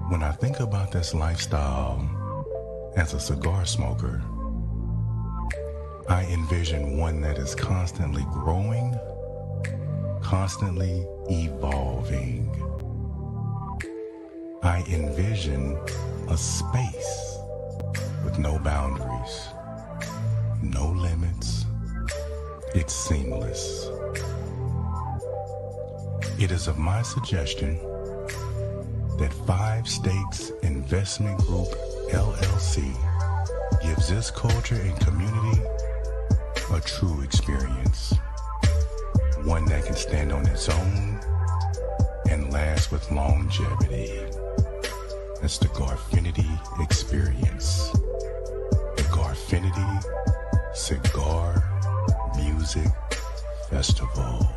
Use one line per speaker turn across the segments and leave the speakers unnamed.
When I think about this lifestyle as a cigar smoker, I envision one that is constantly growing, constantly evolving. I envision a space with no boundaries, no limits. It's seamless. It is of my suggestion that 5 Stakes Investment Group, LLC, gives this culture and community a true experience. One that can stand on its own and last with longevity. That's the Garfinity Experience. The Garfinity Cigar Music Festival.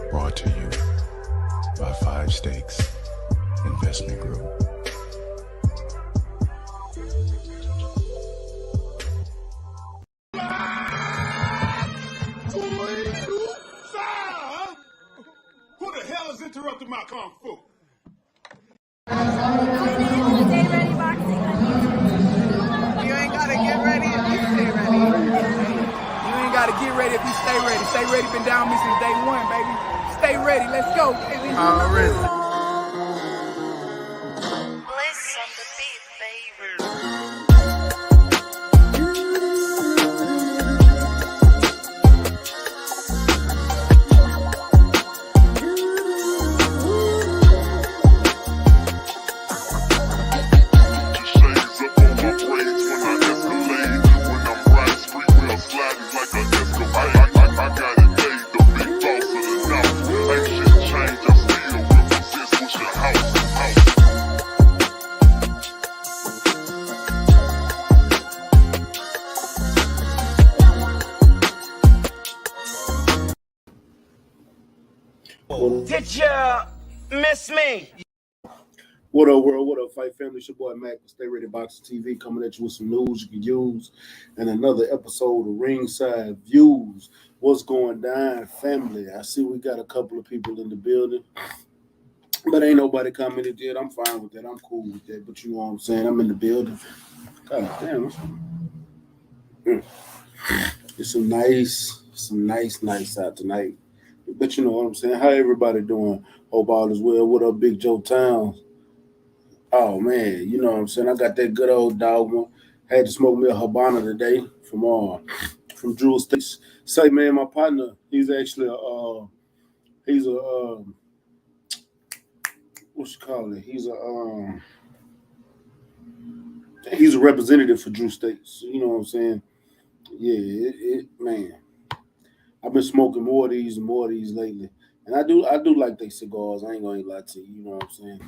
Brought to you by 5 Stakes Investment Group.
Who the hell is interrupting my kung fu?
Stay Ready Boxing on YouTube.
You ain't gotta get ready if you stay ready. You ain't gotta get ready if you stay ready. Stay ready been down with me since day one, baby. Stay ready, let's go, baby. Already.
Bliss on the beat, baby.
Did you miss me?
What up, world? What up, Fight Family? It's your boy Mac with StayReadyBoxingTV coming at you with some news you can use and another episode of Ringside Views. What's going down, family? I see we got a couple of people in the building, but ain't nobody commented yet. I'm fine with that. I'm cool with that. But you know what I'm saying? I'm in the building. God damn. It's some nice nights out tonight. But you know what I'm saying? How everybody doing? Hope all is well. What up, Big Joe Towns? Oh, man, you know what I'm saying? I got that good old dog one. Had to smoke me a Habana today from Drew States. Say, man, my partner, he's actually he's a what you call it? He's a representative for Drew States. You know what I'm saying? Yeah, man. I've been smoking more of these lately. And I do like they cigars. I ain't gonna lie to you, you know what I'm saying?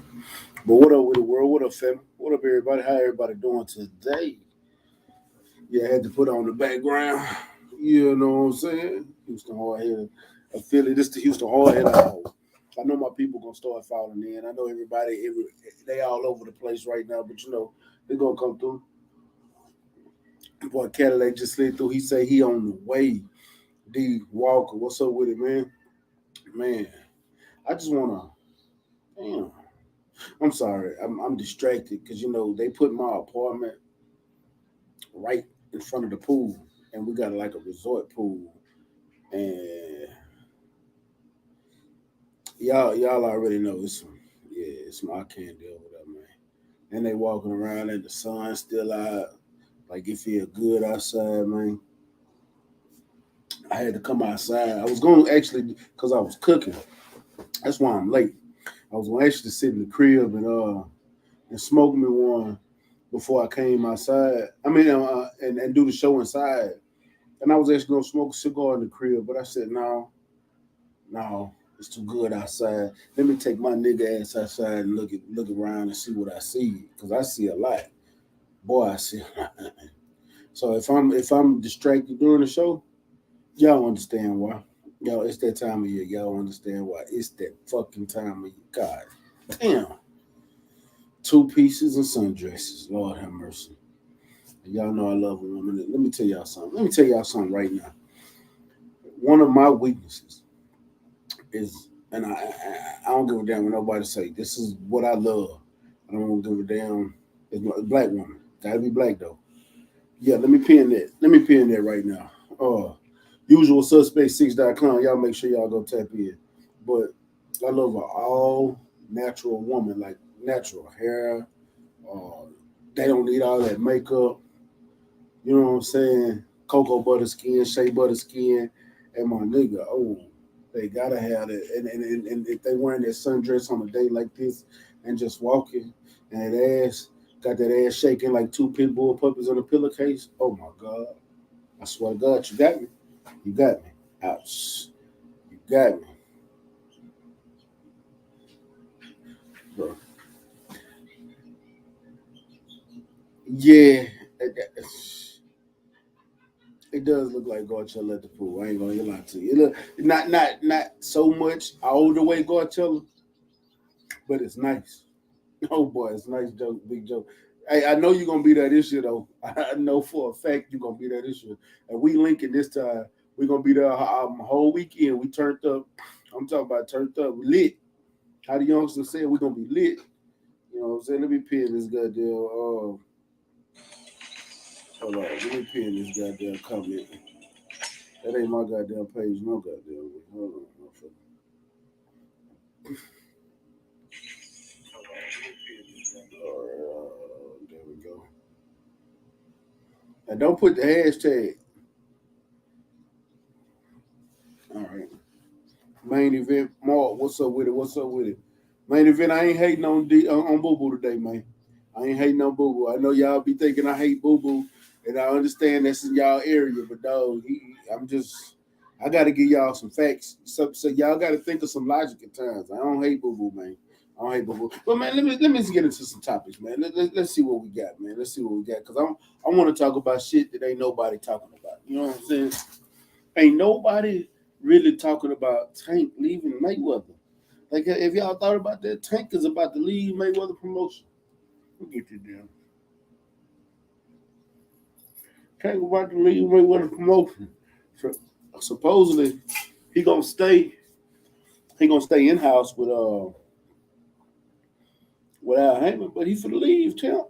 But what up with the world? What up, fam? What up, everybody? How everybody doing today? Yeah, I had to put on the background. You know what I'm saying? Houston Hardhead. I feel it. This is the Houston Hardhead Hour. I know my people gonna start falling in. I know they all over the place right now, but you know, they're gonna come through. Boy, Cadillac just slid through. He say he on the way. D Walker, what's up with it, man? Man, I just wanna. Damn, I'm sorry. I'm distracted because you know they put my apartment right in front of the pool, and we got like a resort pool, and y'all already know it's my candy over there, man. And they walking around and the sun's still out, like it feel good outside, man. I had to come outside. I was going to actually, because I was cooking. That's why I'm late. I was going to actually sit in the crib and smoke me one before I came outside. I mean, and do the show inside. And I was actually going to smoke a cigar in the crib, but I said, no, it's too good outside. Let me take my nigga ass outside and look around and see what I see, because I see a lot. Boy, I see a lot. So if I'm distracted during the show, y'all understand why. Y'all, it's that time of year. Y'all understand why. It's that fucking time of year. God damn. 2 pieces and sundresses. Lord have mercy. Y'all know I love a woman. Let me tell y'all something right now. One of my weaknesses is And I don't give a damn what nobody say. This is what I love. I don't give a damn. It's a black woman. Gotta be black though. Yeah, let me pin that. Let me pin that right now. Usual suspect 6.com. Y'all make sure y'all go tap in. But I love an all natural woman, like natural hair. They don't need all that makeup. You know what I'm saying? Cocoa butter skin, shea butter skin, and my nigga. Oh, they gotta have that. And if they wearing that sundress on a day like this and just walking, and that ass got that ass shaking like two pit bull puppies on a pillowcase. Oh my God! I swear to God, you got me. You got me. Ouch. You got me, bro. Yeah. It does look like Garchella at the pool. I ain't gonna lie to you. It look not so much all the way Garchella, but it's nice. Oh boy, it's nice joke, big joke. Hey, I know you're gonna be there this year though. I know for a fact you're gonna be there this year. And we linking this time. We're gonna be there whole weekend. We turned up. I'm talking about turned up, lit. How the youngsters said we're gonna be lit. You know what I'm saying? Let me pin this goddamn hold on, let me pin this goddamn comment. That ain't my goddamn page, no goddamn way. Hold on, motherfucker. All right, there we go. And don't put the hashtag. All right. Main event, Mark. What's up with it? What's up with it? Main event. I ain't hating on Boo Boo today, man. I ain't hating on Boo Boo. I know y'all be thinking I hate Boo Boo, and I understand that's in y'all area, but dog, I got to give y'all some facts. So y'all got to think of some logic at times. I don't hate Boo Boo, man. I don't hate Boo Boo. But man, let me get into some topics, man. Let's see what we got, man. Let's see what we got, because I want to talk about shit that ain't nobody talking about. You know what I'm saying? Ain't nobody really talking about Tank leaving Mayweather. Like, if y'all thought about that, Tank is about to leave Mayweather promotion. We'll get you down. Tank about to leave Mayweather promotion. So, supposedly, he gonna stay. He gonna stay in house with Al Heyman, but he finna leave, Champ.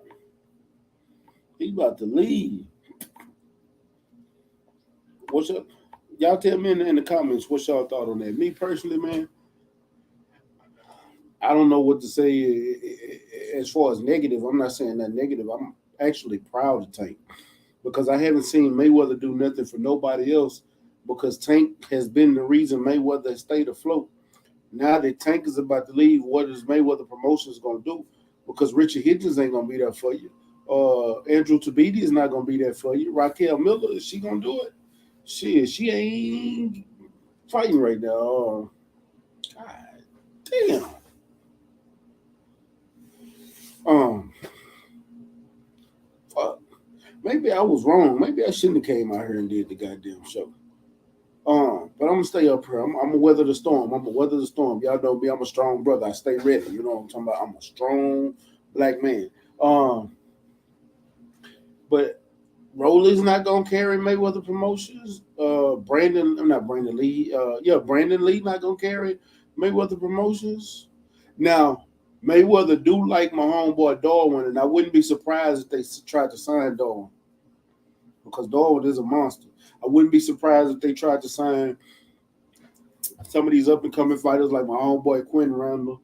He about to leave. What's up? Y'all tell me in the comments what's y'all thought on that. Me personally, man, I don't know what to say as far as negative. I'm not saying that negative. I'm actually proud of Tank because I haven't seen Mayweather do nothing for nobody else because Tank has been the reason Mayweather has stayed afloat. Now that Tank is about to leave, what is Mayweather Promotions going to do? Because Richard Hitchens ain't going to be there for you. Andrew Tabiti is not going to be there for you. Raquel Miller, is she going to do it? She ain't fighting right now. God damn. Fuck. Maybe I was wrong. Maybe I shouldn't have came out here and did the goddamn show. But I'm gonna stay up here. I'm gonna weather the storm. I'm gonna weather the storm. Y'all know me. I'm a strong brother. I stay ready. You know what I'm talking about. I'm a strong black man. But Rolly's not gonna carry Mayweather Promotions. Brandon Lee. Brandon Lee not gonna carry Mayweather Promotions. Now, Mayweather do like my homeboy Darwin, and I wouldn't be surprised if they tried to sign Darwin because Darwin is a monster. I wouldn't be surprised if they tried to sign some of these up and coming fighters like my homeboy Quentin Randall.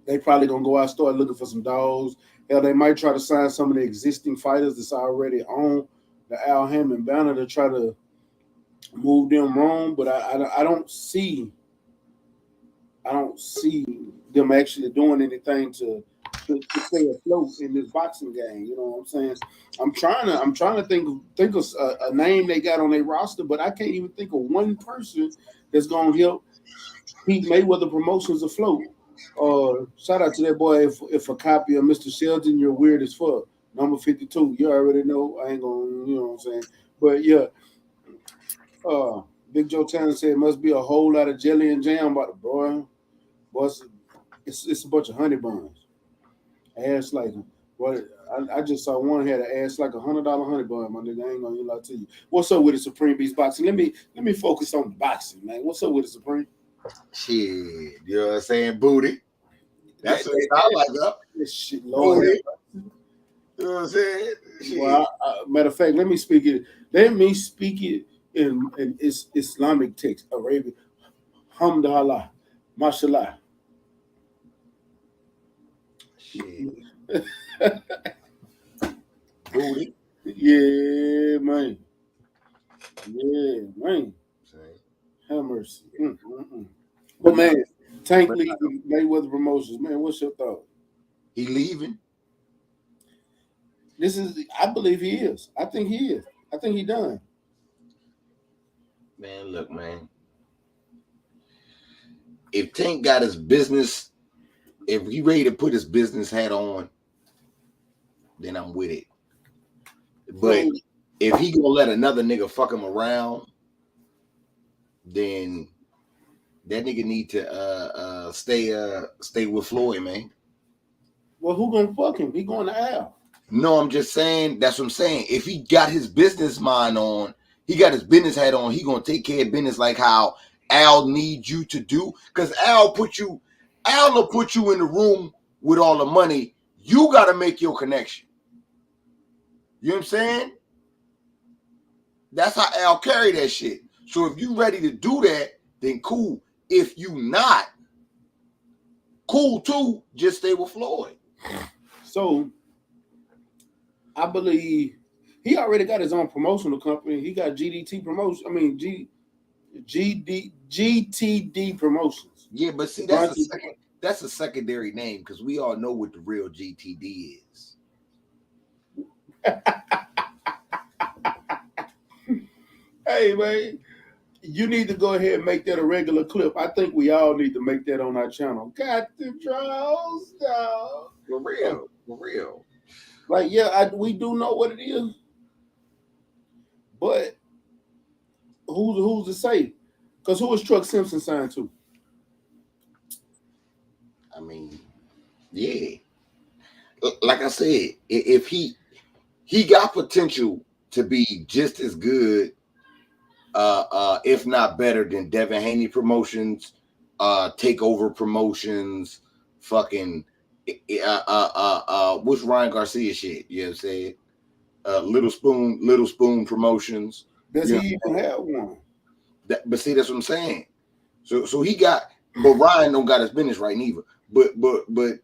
They probably gonna go out and start looking for some dogs. Hell, they might try to sign some of the existing fighters that's already on the Al Hammond banner to try to move them wrong. But I don't see them actually doing anything to stay afloat in this boxing game. You know what I'm saying? I'm trying to think of a name they got on their roster, but I can't even think of one person that's gonna help keep Mayweather Promotions afloat. Shout out to that boy. If a copy of Mr. Shelton, you're weird as fuck. Number 52. You already know. I ain't gonna, you know what I'm saying. But yeah. Big Joe Tanner said it must be a whole lot of jelly and jam about the boy. It's a bunch of honey buns. Ass like what? I just saw one had an ass like $100 honey bun. My nigga, I ain't gonna lie to you. What's up with the Supreme Beast Boxing? Let me focus on boxing, man. What's up with the Supreme?
Shit, you know what I'm saying? Booty. That's what I like up.
This shit, Lord.
Booty. You know what I'm saying? Shit.
Well, matter of fact, let me speak it in Islamic text, Arabic. Hamdallah, mashallah.
Shit. Booty.
Yeah, man. Yeah, man. Have mercy. But man, Tank leaving Mayweather Promotions. Man, what's your thought?
He leaving?
I believe he is. I think he is. I think he done.
Man, look, man. If Tank got his business, if he ready to put his business hat on, then I'm with it. But if he gonna let another nigga fuck him around, then that nigga need to stay with Floyd, man.
Well, who gonna fuck him? He going to Al.
No, I'm just saying, that's what I'm saying. If he got his business mind on, he got his business hat on, he gonna take care of business like how Al needs you to do. Because Al will put you in the room with all the money. You gotta make your connection. You know what I'm saying? That's how Al carry that shit. So if you ready to do that, then cool. If you not, cool too. Just stay with Floyd.
So I believe he already got his own promotional company. He got GDT Promotion. I mean GTD Promotions.
Yeah, but see, that's a secondary name because we all know what the real GTD is.
Hey man, you need to go ahead and make that a regular clip. I think we all need to make that on our channel. Got the draws down.
For real, for real.
Like, yeah, we do know what it is, but who's to say? Because who is Truck Simpson signed to?
I mean, yeah. Like I said, if he got potential to be just as good, if not better than Devin Haney Promotions, Takeover Promotions, fucking what's Ryan Garcia shit? You know what I'm saying? Little Spoon Promotions.
Does he even have one?
But see, that's what I'm saying. So he got, but Ryan don't got his business right neither. But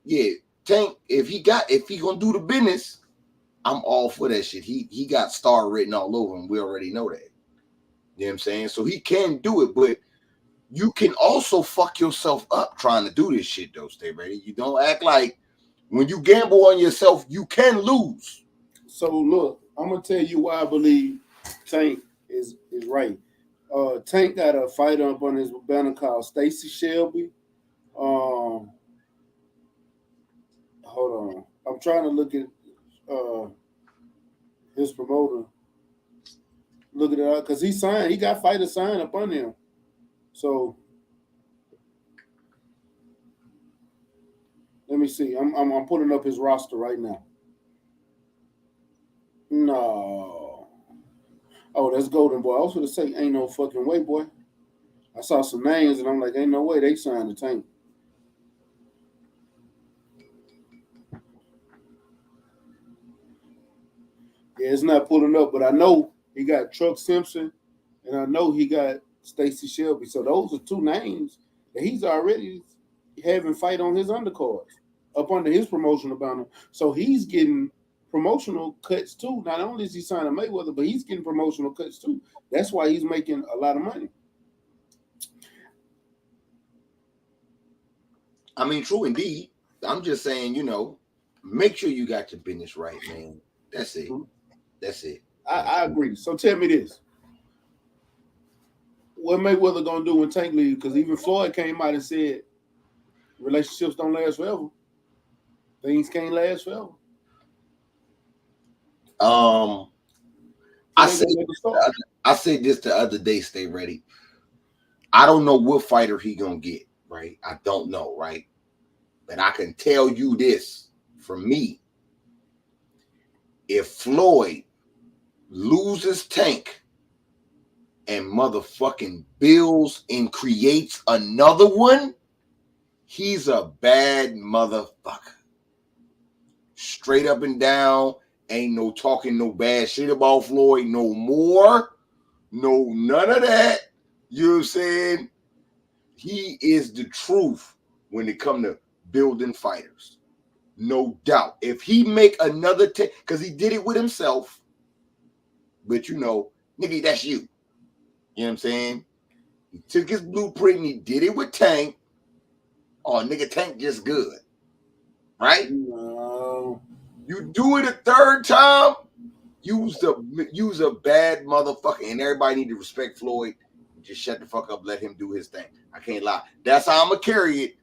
yeah, Tank, if he gonna do the business, I'm all for that shit. He got star written all over him. We already know that. You know what I'm saying? So he can do it, but you can also fuck yourself up trying to do this shit though. Stay ready. You don't act like when you gamble on yourself, you can lose. So
look, I'm gonna tell you why I believe Tank is right. Tank got a fighter up on his banner called Stacy Shelby. Hold on. I'm trying to look at his promoter. Look at it because he got fighters signed up on him. So let me see. I'm putting up his roster right now. No. Oh, that's Golden Boy. I was going to say, ain't no fucking way, boy. I saw some names and I'm like, ain't no way they signed the Tank. Yeah, it's not pulling up, but I know he got Truck Simpson and I know he got Stacy Shelby. So those are two names that he's already having fight on his undercards up under his promotional banner. So he's getting promotional cuts too. Not only is he signing Mayweather, but he's getting promotional cuts too. That's why he's making a lot of money.
I mean, true indeed. I'm just saying, make sure you got your business right, man. That's it. That's it.
I agree. So tell me this. What Mayweather gonna do when Tank leaves? Because even Floyd came out and said relationships don't last forever. Things can't last forever.
I said this the other day, stay ready. I don't know what fighter he gonna get, right? I don't know, right? But I can tell you this from me. If Floyd loses Tank and motherfucking builds and creates another one, he's a bad motherfucker. Straight up and down, ain't no talking no bad shit about Floyd no more. No, none of that. You know what I'm saying? He is the truth when it come to building fighters. No doubt. If he make another because he did it with himself, but you know, nigga, that's you. You know what I'm saying? He took his blueprint and he did it with Tank. Oh, nigga, Tank just good. Right?
No.
You do it a third time, use a bad motherfucker, and everybody need to respect Floyd. Just shut the fuck up, let him do his thing. I can't lie. That's how I'm gonna carry it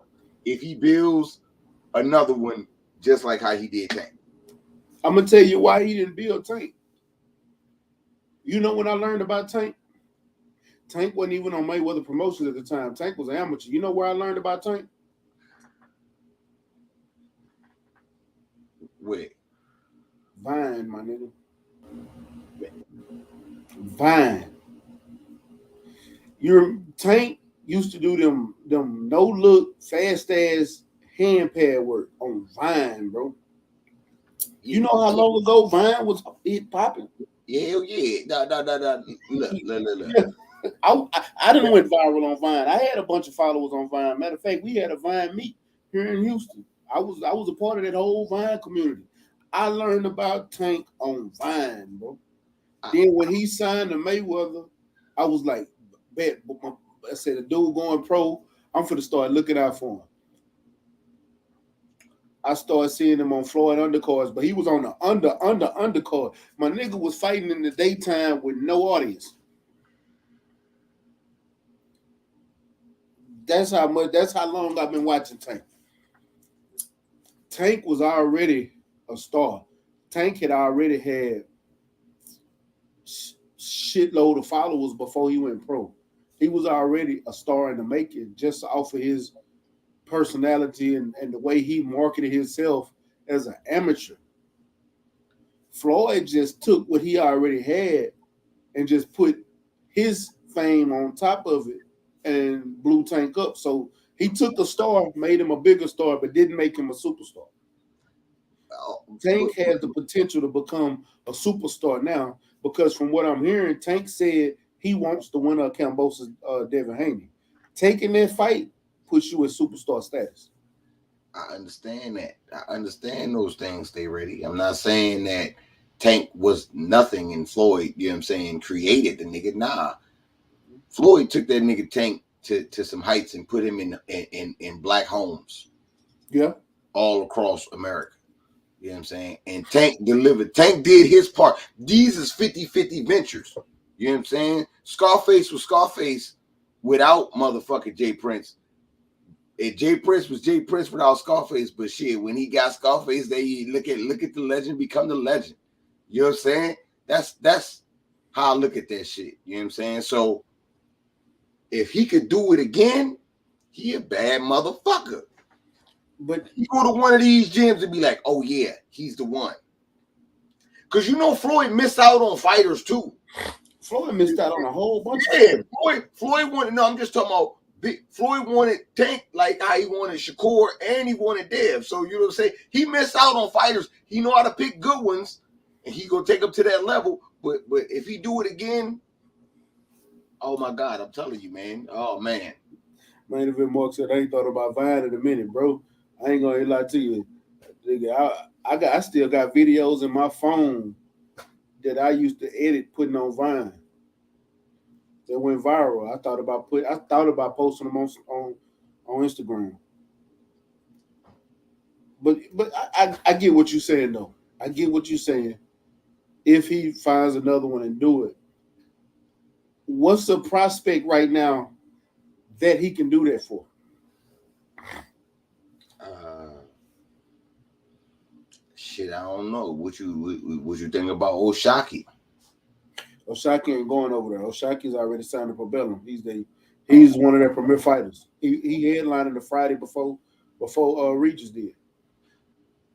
if he builds another one just like how he did Tank.
I'm gonna tell you why he didn't build Tank. You know when I learned about Tank? Tank wasn't even on Mayweather Promotions at the time. Tank was an amateur. You know where I learned about Tank?
Where?
Vine, my nigga. Vine. Your Tank used to do them no look fast ass hand pad work on Vine, bro. You know how long ago Vine was popping?
Yeah, yeah. No. Look.
I didn't went viral on Vine. I had a bunch of followers on Vine. Matter of fact, we had a Vine meet here in Houston. I was a part of that whole Vine community. I learned about Tank on Vine, bro. Then when he signed to Mayweather, I was like, bet. I said, the dude going pro, I'm finna start looking out for him. I started seeing him on Floyd undercards, but he was on the undercard. My nigga was fighting in the daytime with no audience. That's how long I've been watching Tank. Tank was already a star. Tank had already had shitload of followers before he went pro. He was already a star in the making just off of his personality and the way he marketed himself as an amateur. Floyd just took what he already had and just put his fame on top of it and blew Tank up. So he took a star, made him a bigger star, but didn't make him a superstar. Tank has the potential to become a superstar now because from what I'm hearing, Tank said he wants the winner of Kambosas, Devin Haney. Taking that fight puts you in superstar status.
I understand that. I understand those things. Stay ready. I'm not saying that Tank was nothing and Floyd, you know what I'm saying, created the nigga. Nah. Floyd took that nigga Tank to some heights and put him in black homes.
Yeah.
All across America. You know what I'm saying? And Tank delivered. Tank did his part. These is 50-50 ventures. You know what I'm saying? Scarface was Scarface without motherfucking Jay Prince. And Jay Prince was Jay Prince without Scarface. But shit, when he got Scarface, they look at the legend become the legend. You know what I'm saying? That's how I look at that shit. You know what I'm saying? So if he could do it again, he a bad motherfucker. But you go to one of these gyms and be like, oh yeah, he's the one. Because you know Floyd missed out on fighters too.
Floyd missed out on a whole bunch of
fighters. Floyd wanted, no, I'm just talking about Floyd wanted Tank like how he wanted Shakur and he wanted Dev. So you know what I'm saying? He missed out on fighters. He know how to pick good ones and he gonna take them to that level. But if he do it again, oh my God, I'm telling you, man. Oh man.
Man, if it Mark said I ain't thought about Vine in a minute, bro. I ain't gonna lie to you. Nigga, I still got videos in my phone that I used to edit putting on Vine. That went viral. I thought about posting them on Instagram. But I get what you're saying though. I get what you're saying. If he finds another one and do it, what's the prospect right now that he can do that for?
Shit, I don't know. What you think about Oshaki?
Oshaki ain't going over there. Oshaki's already signed up for Bellum. He's one of their premier fighters. He headlined the Friday before Regis did.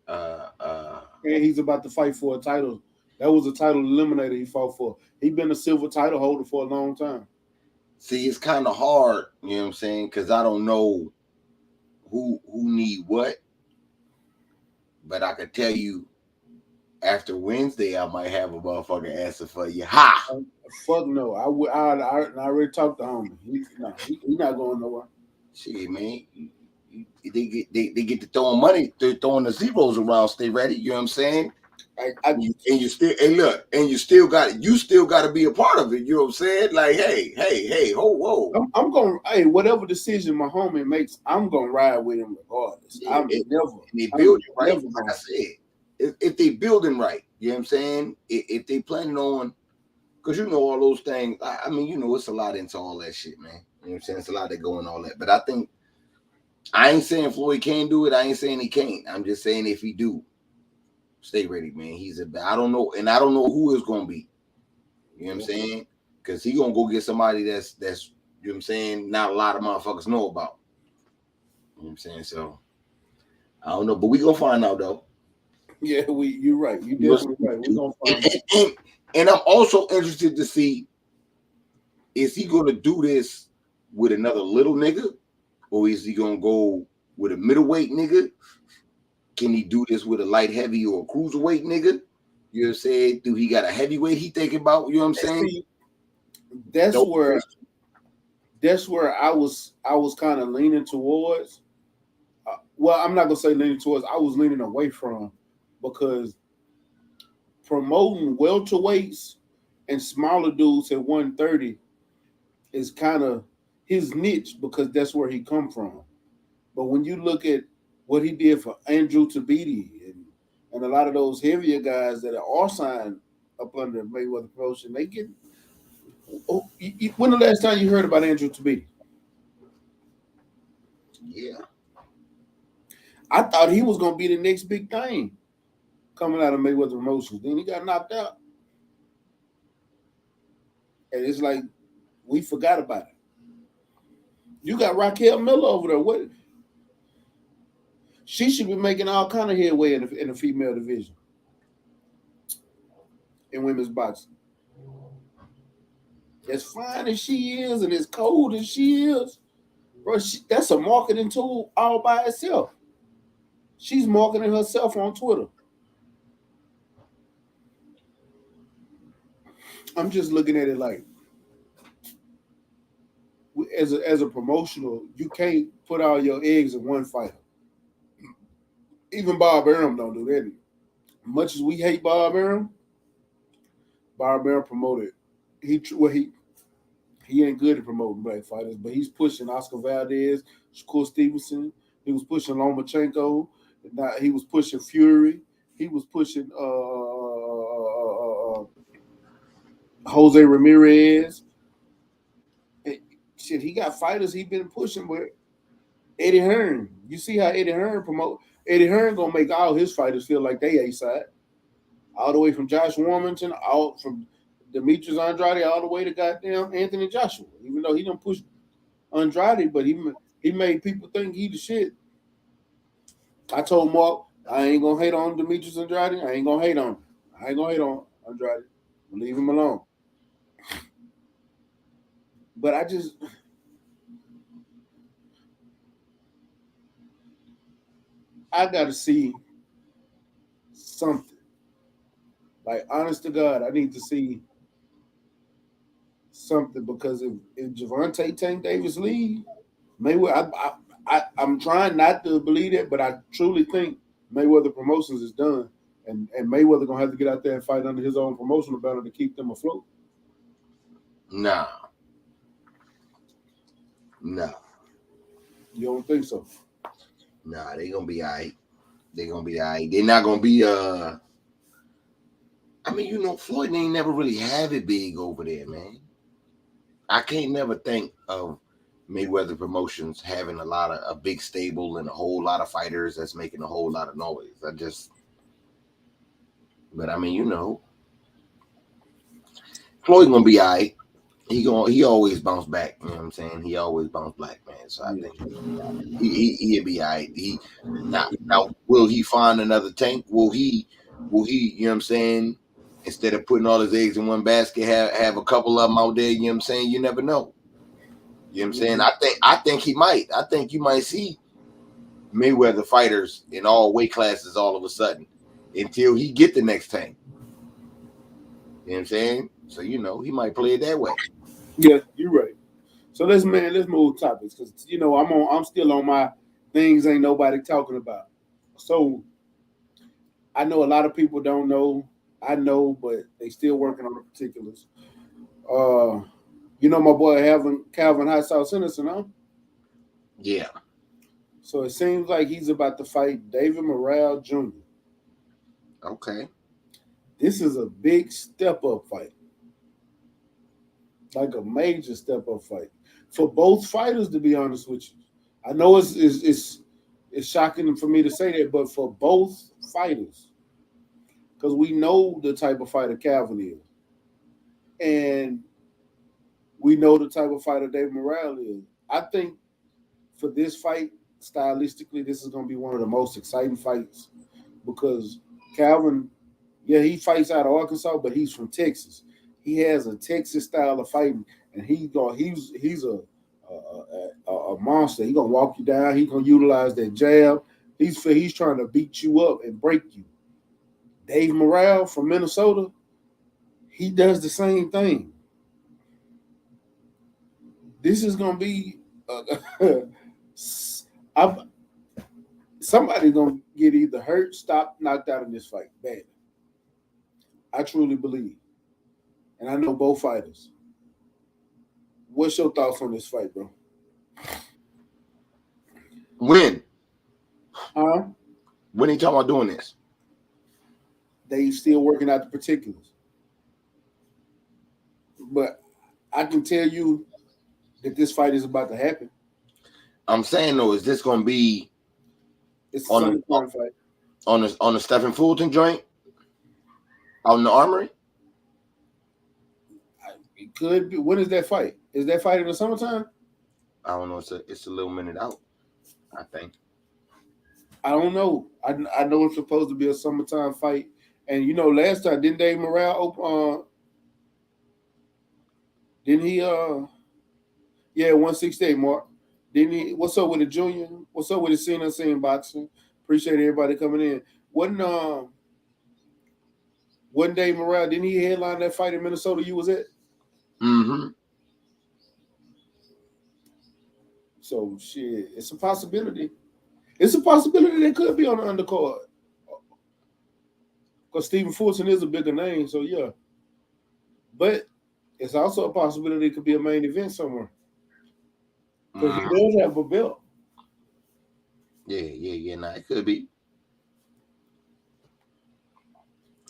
And he's about to fight for a title. That was a title eliminator he fought for. He been a silver title holder for a long time.
See, it's kind of hard, you know what I'm saying? Because I don't know who need what. But I could tell you, after Wednesday, I might have a motherfucking answer for you. Ha!
Fuck no. I already talked to homie. He not going nowhere.
Shit, man. They get to throwing money. They're throwing the zeros around. Stay ready. You know what I'm saying? And you still got to be a part of it. You know what I'm saying? Like, hey, whoa.
I'm going. Hey, whatever decision my homie makes, I'm gonna ride with him regardless.
Yeah, they building right. Like I said, if they building right, you know what I'm saying? If they planning on, because you know all those things. I mean, you know, it's a lot into all that shit, man. You know what I'm saying? It's a lot that go in all that. But I think I ain't saying Floyd can't do it. I ain't saying he can't. I'm just saying if he do, stay ready, man. I don't know who it's gonna be. You know what I'm saying? Because he gonna go get somebody that's you know what I'm saying, not a lot of motherfuckers know about. You know what I'm saying? So I don't know, but we gonna find out though.
Yeah, you're right. You definitely right. We gonna find out.
And I'm also interested to see, is he gonna do this with another little nigga, or is he gonna go with a middleweight nigga? Can he do this with a light heavy or a cruiserweight nigga? You know what I'm saying? Do he got a heavyweight he thinking about? You know what I'm saying?
See, that's where I was kind of leaning towards. Well, I'm not gonna say leaning towards. I was leaning away from, because promoting welterweights and smaller dudes at 130 is kind of his niche, because that's where he come from. But when you look at what he did for Andrew Tabiti and a lot of those heavier guys that are signed up under Mayweather promotion, they get. When the last time you heard about Andrew Tabiti?
Yeah,
I thought he was gonna be the next big thing coming out of Mayweather promotions. Then he got knocked out, and it's like we forgot about it. You got Raquel Miller over there. What? She should be making all kind of headway in the female division in women's boxing. As fine as she is and as cold as she is, bro, that's a marketing tool all by itself. She's marketing herself on Twitter. I'm just looking at it like, as a promotional, you can't put all your eggs in one fighter. Even Bob Arum don't do that. Much as we hate Bob Arum promoted. He ain't good at promoting black fighters, but he's pushing Oscar Valdez, Shakur Stevenson. He was pushing Lomachenko. Now he was pushing Fury. He was pushing Jose Ramirez. And shit, he got fighters he been pushing with. Eddie Hearn. You see how Eddie Hearn promote? Eddie Hearn gonna make all his fighters feel like they A-side. All the way from Josh Warmington, all from Demetrius Andrade, all the way to goddamn Anthony Joshua. Even though he done pushed Andrade, but he made people think he the shit. I told Mark, I ain't gonna hate on Demetrius Andrade. I ain't gonna hate on Andrade. Leave him alone. But I gotta see something. Like, honest to God, I need to see something, because if Gervonta Tank Davis leave, Mayweather, I'm trying not to believe it, but I truly think Mayweather Promotions is done, and Mayweather gonna have to get out there and fight under his own promotional banner to keep them afloat.
Nah.
You don't think so?
Nah, they gonna be all right. They're not gonna be I mean, you know, Floyd ain't never really have it big over there, man. I can't never think of Mayweather Promotions having a big stable and a whole lot of fighters that's making a whole lot of noise. But I mean, you know, Floyd gonna be all right. He always bounce back. You know what I'm saying? He always bounce back, man. So I think he'll be all right. Now will he find another Tank? Will he? You know what I'm saying? instead of putting all his eggs in one basket, have a couple of them out there. You know what I'm saying? You never know. You know what I'm saying? I think he might. I think you might see Mayweather fighters in all weight classes all of a sudden until he get the next Tank. You know what I'm saying? So he might play it that way.
Yeah, you're right. So let's move topics because I'm still on my things ain't nobody talking about. So I know a lot of people don't know. I know, but they still working on the particulars. My boy Calvin Hot Sauce Henderson, huh?
Yeah.
So it seems like he's about to fight David Morrell Jr.
Okay.
This is a big step up fight. Like a major step up fight. For both fighters, to be honest with you. I know it's shocking for me to say that, but for both fighters. Because we know the type of fighter Calvin is. And we know the type of fighter David Morrell is. I think for this fight, stylistically, this is going to be one of the most exciting fights because Calvin, he fights out of Arkansas, but he's from Texas. He has a Texas style of fighting, and he's a monster. He's gonna walk you down. He's gonna utilize that jab. He's trying to beat you up and break you. Dave Morrell from Minnesota, he does the same thing. This is gonna be somebody's gonna get either hurt, stopped, knocked out in this fight. Bad. I truly believe. And I know both fighters. What's your thoughts on this fight, bro?
When?
Huh?
When are you talking about doing this?
They still working out the particulars. But I can tell you that this fight is about to happen.
I'm saying though, is this gonna be
on
the Stephen Fulton joint out in the Armory?
It could be. When is that fight? Is that fight in the summertime?
I don't know. It's a little minute out, I think.
I don't know. I know it's supposed to be a summertime fight. And last time, didn't Dave Morrell didn't he 168 Mark? Didn't he? What's up with the junior? What's up with the scene boxing? Appreciate everybody coming in. Wasn't Dave Morrell, didn't he headline that fight in Minnesota you was at?
Mm-hmm.
So shit, it's a possibility. It's a possibility they could be on the undercard. Because Stephen Fulton is a bigger name, so yeah. But it's also a possibility it could be a main event somewhere. Because he does have a belt.
Yeah. Nah, it could be.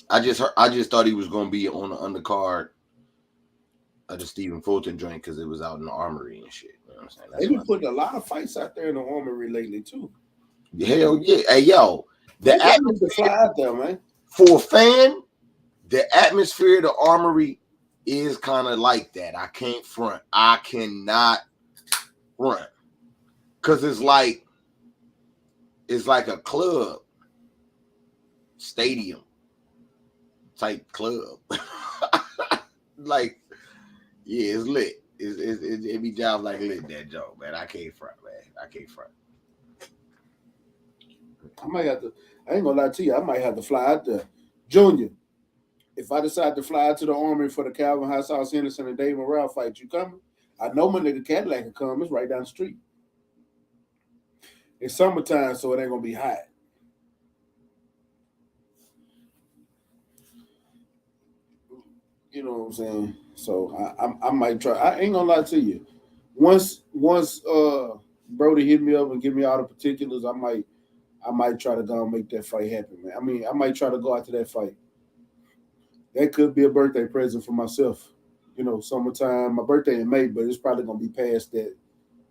I just thought he was gonna be on the undercard of the Stephen Fulton joint because it was out in the Armory and shit. You know what I'm saying?
They've been putting a lot of fights out there in the Armory lately too.
Hell yeah. Hey yo, the atmosphere
fly out there, man.
For a fan, the atmosphere of the Armory is kind of like that. I can't front. I cannot front. Cause it's like a club stadium type club. Like, yeah, it's lit. It be jobs like lit that joke, man. I can't front, man. I can't front.
I might have to. I ain't gonna lie to you. I might have to fly out there, Junior. If I decide to fly out to the Armory for the Calvin Hot Sauce Henderson and Dave Morrell fight, you coming? I know my nigga Cadillac can come. It's right down the street. It's summertime, so it ain't gonna be hot. You know what I'm saying? So I might try. I ain't gonna lie to you. Once Brody hit me up and give me all the particulars, I might try to go and make that fight happen, man. I mean, I might try to go out to that fight. That could be a birthday present for myself. Summertime. My birthday in May, but it's probably gonna be past that.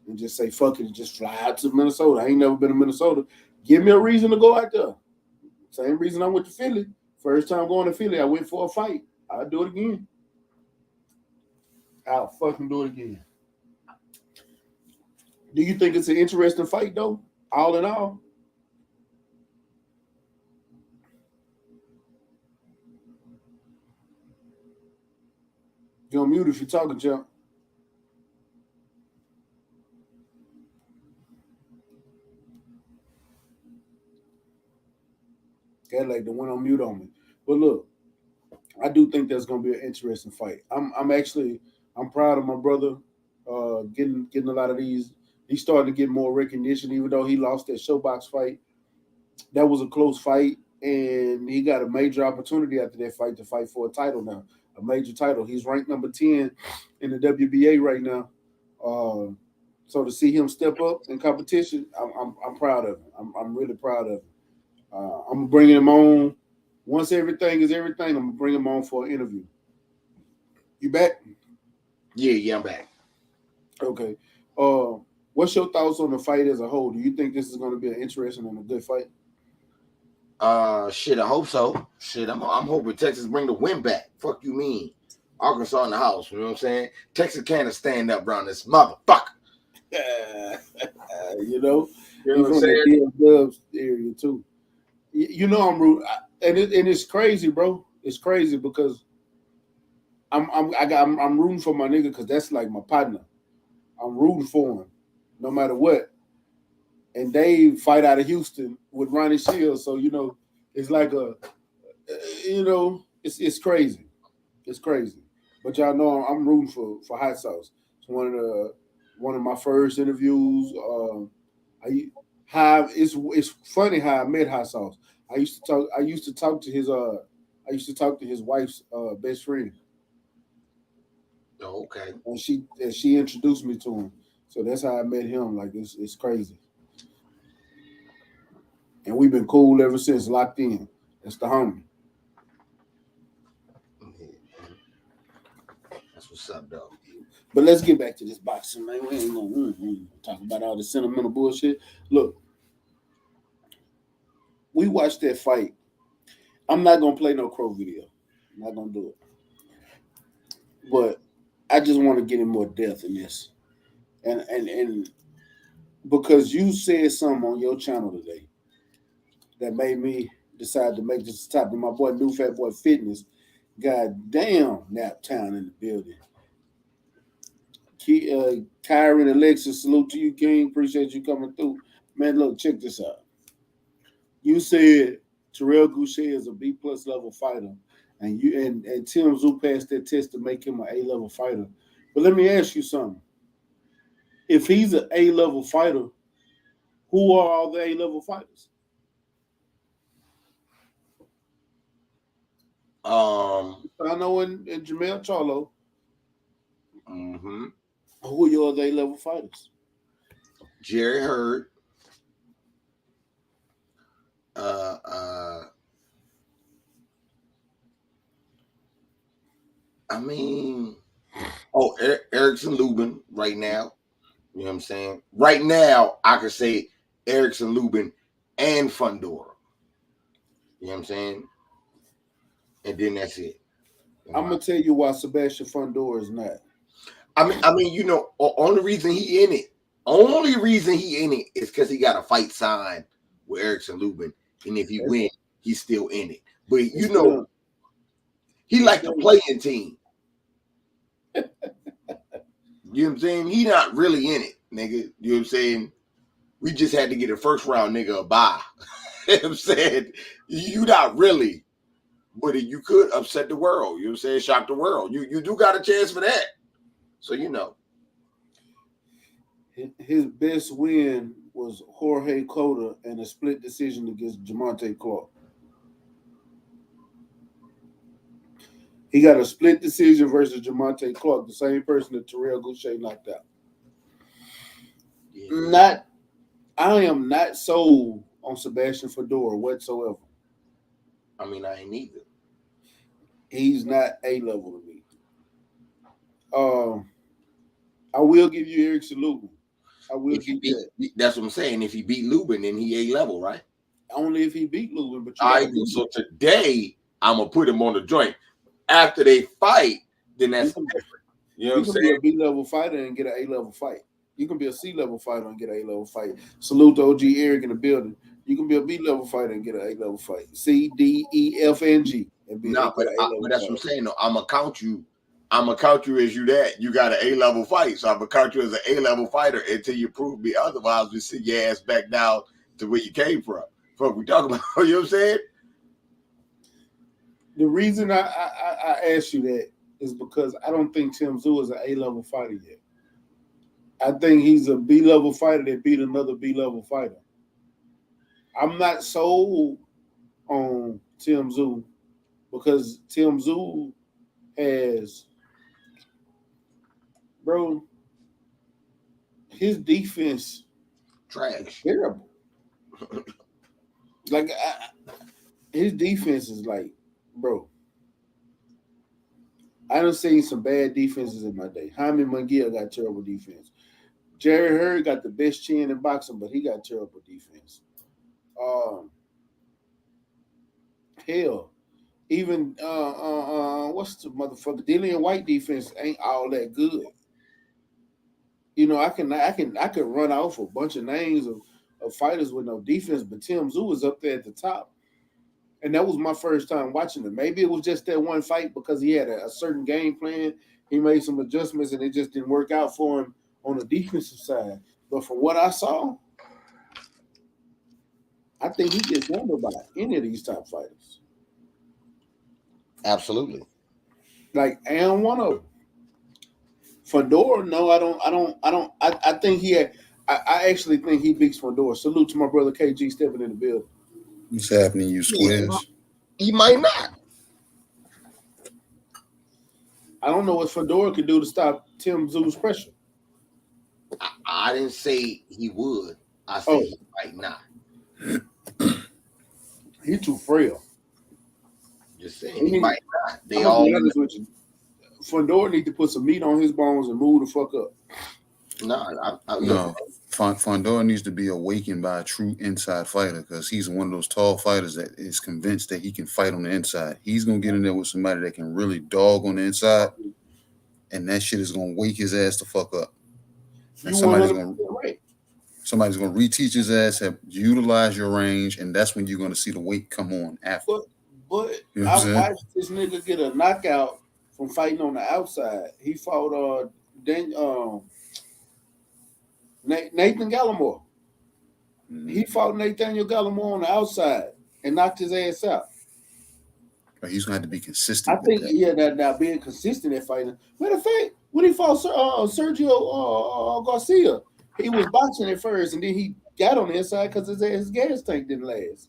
And just say fuck it and just fly out to Minnesota. I ain't never been to Minnesota. Give me a reason to go out there. Same reason I went to Philly. First time going to Philly, I went for a fight. I'll do it again. I'll fucking do it again. Do you think it's an interesting fight, though? All in all? on mute if you're talking, champ. Okay, like the one on mute on me. But look, I do think that's gonna be an interesting fight. I'm proud of my brother. Getting a lot of these. He's starting to get more recognition, even though he lost that Showbox fight. That was a close fight, and he got a major opportunity after that fight to fight for a title now, a major title. He's ranked number 10 in the WBA right now. So to see him step up in competition, I'm proud of him. I'm really proud of him. I'm bringing him on. Once everything is everything, I'm gonna bring him on for an interview. You back?
Yeah, I'm back.
Okay. What's your thoughts on the fight as a whole? Do you think this is going to be an interesting and a good fight?
Shit, I hope so. Shit, I'm hoping Texas bring the win back. Fuck you mean? Arkansas in the house, you know what I'm saying? Texas can't stand up around this motherfucker.
You know
what I'm saying?
The Dubs area too. You know I'm rude, and it's crazy, bro. It's crazy because I'm rooting for my nigga because that's like my partner. I'm rooting for him, no matter what. And they fight out of Houston with Ronnie Shields, so it's like it's crazy. It's crazy. But y'all know I'm rooting for Hot Sauce. It's one of my first interviews. It's funny how I met Hot Sauce. I used to talk to his wife's best friend.
Oh, okay.
And she introduced me to him. So that's how I met him. Like it's crazy. And we've been cool ever since, locked in. That's the homie.
That's what's up, though.
But let's get back to this boxing, man. We ain't gonna talk about all the sentimental bullshit. Look, we watched that fight. I'm not gonna play no Crow video. I'm not gonna do it. But I just want to get in more depth in this. And because you said something on your channel today that made me decide to make this topic. My boy, New Fat Boy Fitness, goddamn, Naptown in the building. Kyron, Alexis, salute to you, King. Appreciate you coming through. Man, look, check this out. You said Terrell Goucher is a B+ level fighter, and Tim Tszyu passed that test to make him an A-level fighter. But let me ask you something. If he's an A-level fighter, who are all the A-level fighters? I know in Jamel Charlo.
Mm-hmm.
Who are your other A-level fighters?
Jerry Hurd. Erickson Lubin right now. You know what I'm saying? Right now, I could say Erickson Lubin and Fundora. You know what I'm saying? And then that's it.
I'm gonna tell you why Sebastian Fundora is not.
Only reason he in it is because he got a fight signed with Erickson Lubin, and if he win, he's still in it. But he like the playing team. You know what I'm saying? He not really in it, nigga. You know what I'm saying? We just had to get a first round nigga a bye. You know what I'm saying? You not really, but you could upset the world. You know what I'm saying? Shock the world. You do got a chance for that. So
his best win was Jorge Cota and a split decision against Jamonte Clark. He got a split decision versus Jamonte Clark, the same person that Terrell Goucher knocked out. Yeah. I am not sold on Sebastian Fundora whatsoever.
I ain't either.
He's not A-level to me. I will give you Erickson Lubin. I will give you that.
That's what I'm saying. If he beat Lubin, then he A-level, right?
Only if he beat Lubin. But
so today, I'm going to put him on the joint. After they fight, then that's different. You know what I'm saying?
You can be a B-level fighter and get an A-level fight. You can be a C-level fighter and get an A-level fight. Salute to OG Eric in the building. You can be a B-level fighter and get an A-level fight. C, D, E, F, and G.
But that's what I'm saying. No, I'm gonna count you I'm gonna count you as you that. You got an A-level fight, so I'm gonna count you as an A-level fighter until you prove me otherwise. We sit your ass back down to where you came from. Fuck, we talking about. You know what I'm saying?
The reason I asked you that is because I don't think Tim Tszyu is an A-level fighter yet. I think he's a B-level fighter that beat another B-level fighter. I'm not sold on Tim Tszyu because Tim Tszyu has, bro, his defense
Trash.
terrible. Like his defense is like, bro. I done seen some bad defenses in my day. Jaime Munguia got terrible defense. Jerry Hurd got the best chin in boxing, but he got terrible defense. Hell, even what's the motherfucker? Dillian White defense ain't all that good. You know, I could run off a bunch of names of fighters with no defense, but Tim Tszyu was up there at the top. And that was my first time watching it. Maybe it was just that one fight because he had a certain game plan. He made some adjustments and it just didn't work out for him on the defensive side. But from what I saw, I think he gets handled by any of these top fighters.
Absolutely.
Like, and one of them. Fedor, no, I don't. I think he had. I actually think he beats Fedor. Salute to my brother KG stepping in the building.
What's happening, you squares?
He might not.
I don't know what Fedor could do to stop Tim Tszyu's pressure.
I didn't say he would. I said he might not.
He's too frail.
Just saying he might not. They
I'm
all.
be honest with you. Fedor need to put some meat on his bones and move the fuck up.
No. Fedor needs to be awakened by a true inside fighter because he's one of those tall fighters that is convinced that he can fight on the inside. He's going to get in there with somebody that can really dog on the inside, and that shit is going to wake his ass the fuck up. And somebody's going to reteach his ass to utilize your range, and that's when you're going to see the weight come on after.
But
you know
I watched this nigga get a knockout from fighting on the outside. He fought Nathan Gallimore. He fought Nathaniel Gallimore on the outside and knocked his ass out.
But he's going to have to be consistent.
I think, that being consistent at fighting. Matter of fact, when he fought Sergio Garcia, he was boxing at first, and then he got on the inside because his gas tank didn't last.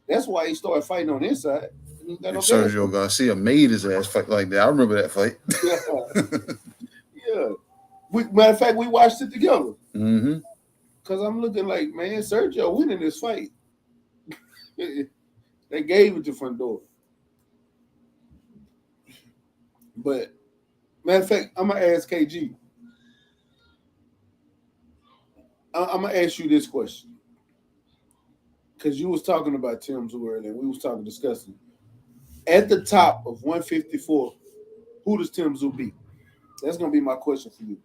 That's why he started fighting on the inside.
Sergio Garcia made his ass fight like that. I remember that fight.
Yeah. Matter of fact, we watched it together.
Mm-hmm.
Because I'm looking like, man, Sergio winning this fight. They gave it to Fedor. But, matter of fact, I'm going to ask KG. I'm going to ask you this question. Because you was talking about Tim Tszyu earlier, and we was discussing. At the top of 154, who does Tim Tszyu beat? That's going to be my question for you.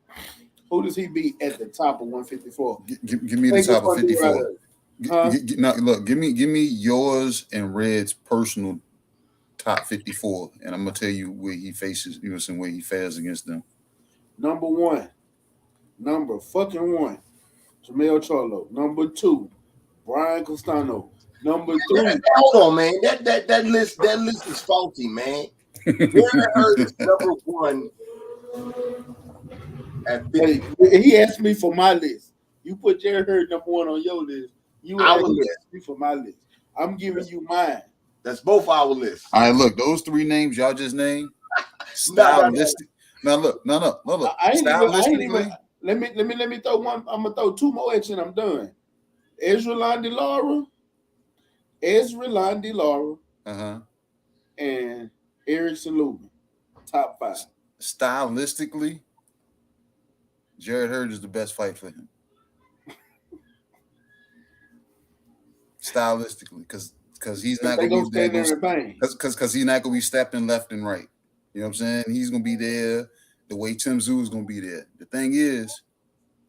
Who does he beat at the top of 154?
Give me the top of 54. Look, give me yours and Red's personal top 54, and I'm gonna tell you where he faces, and where he fails against them.
Number one, Jamel Charlo. Number 2, Brian Costano. Number 3.
Hold on, man. That list is faulty, man. Jerry Hurd is number 1.
Hey, he asked me for my list. You put Jerry Hurd number 1 on your list. You asked me for my list. I'm giving you mine.
That's both our lists.
All right, look, those 3 names y'all just named. Stylistic. No. Look. Stylistically.
Let me throw one. I'm gonna throw 2 more at you and I'm done. Ezra Lara, and Erickson Lubin. Top 5.
Stylistically, Jared Hurd is the best fight for him. Stylistically, because he's not going to be there. Because he's not going to be stepping left and right. You know what I'm saying? He's going to be there the way Tim Tszyu is going to be there. The thing is,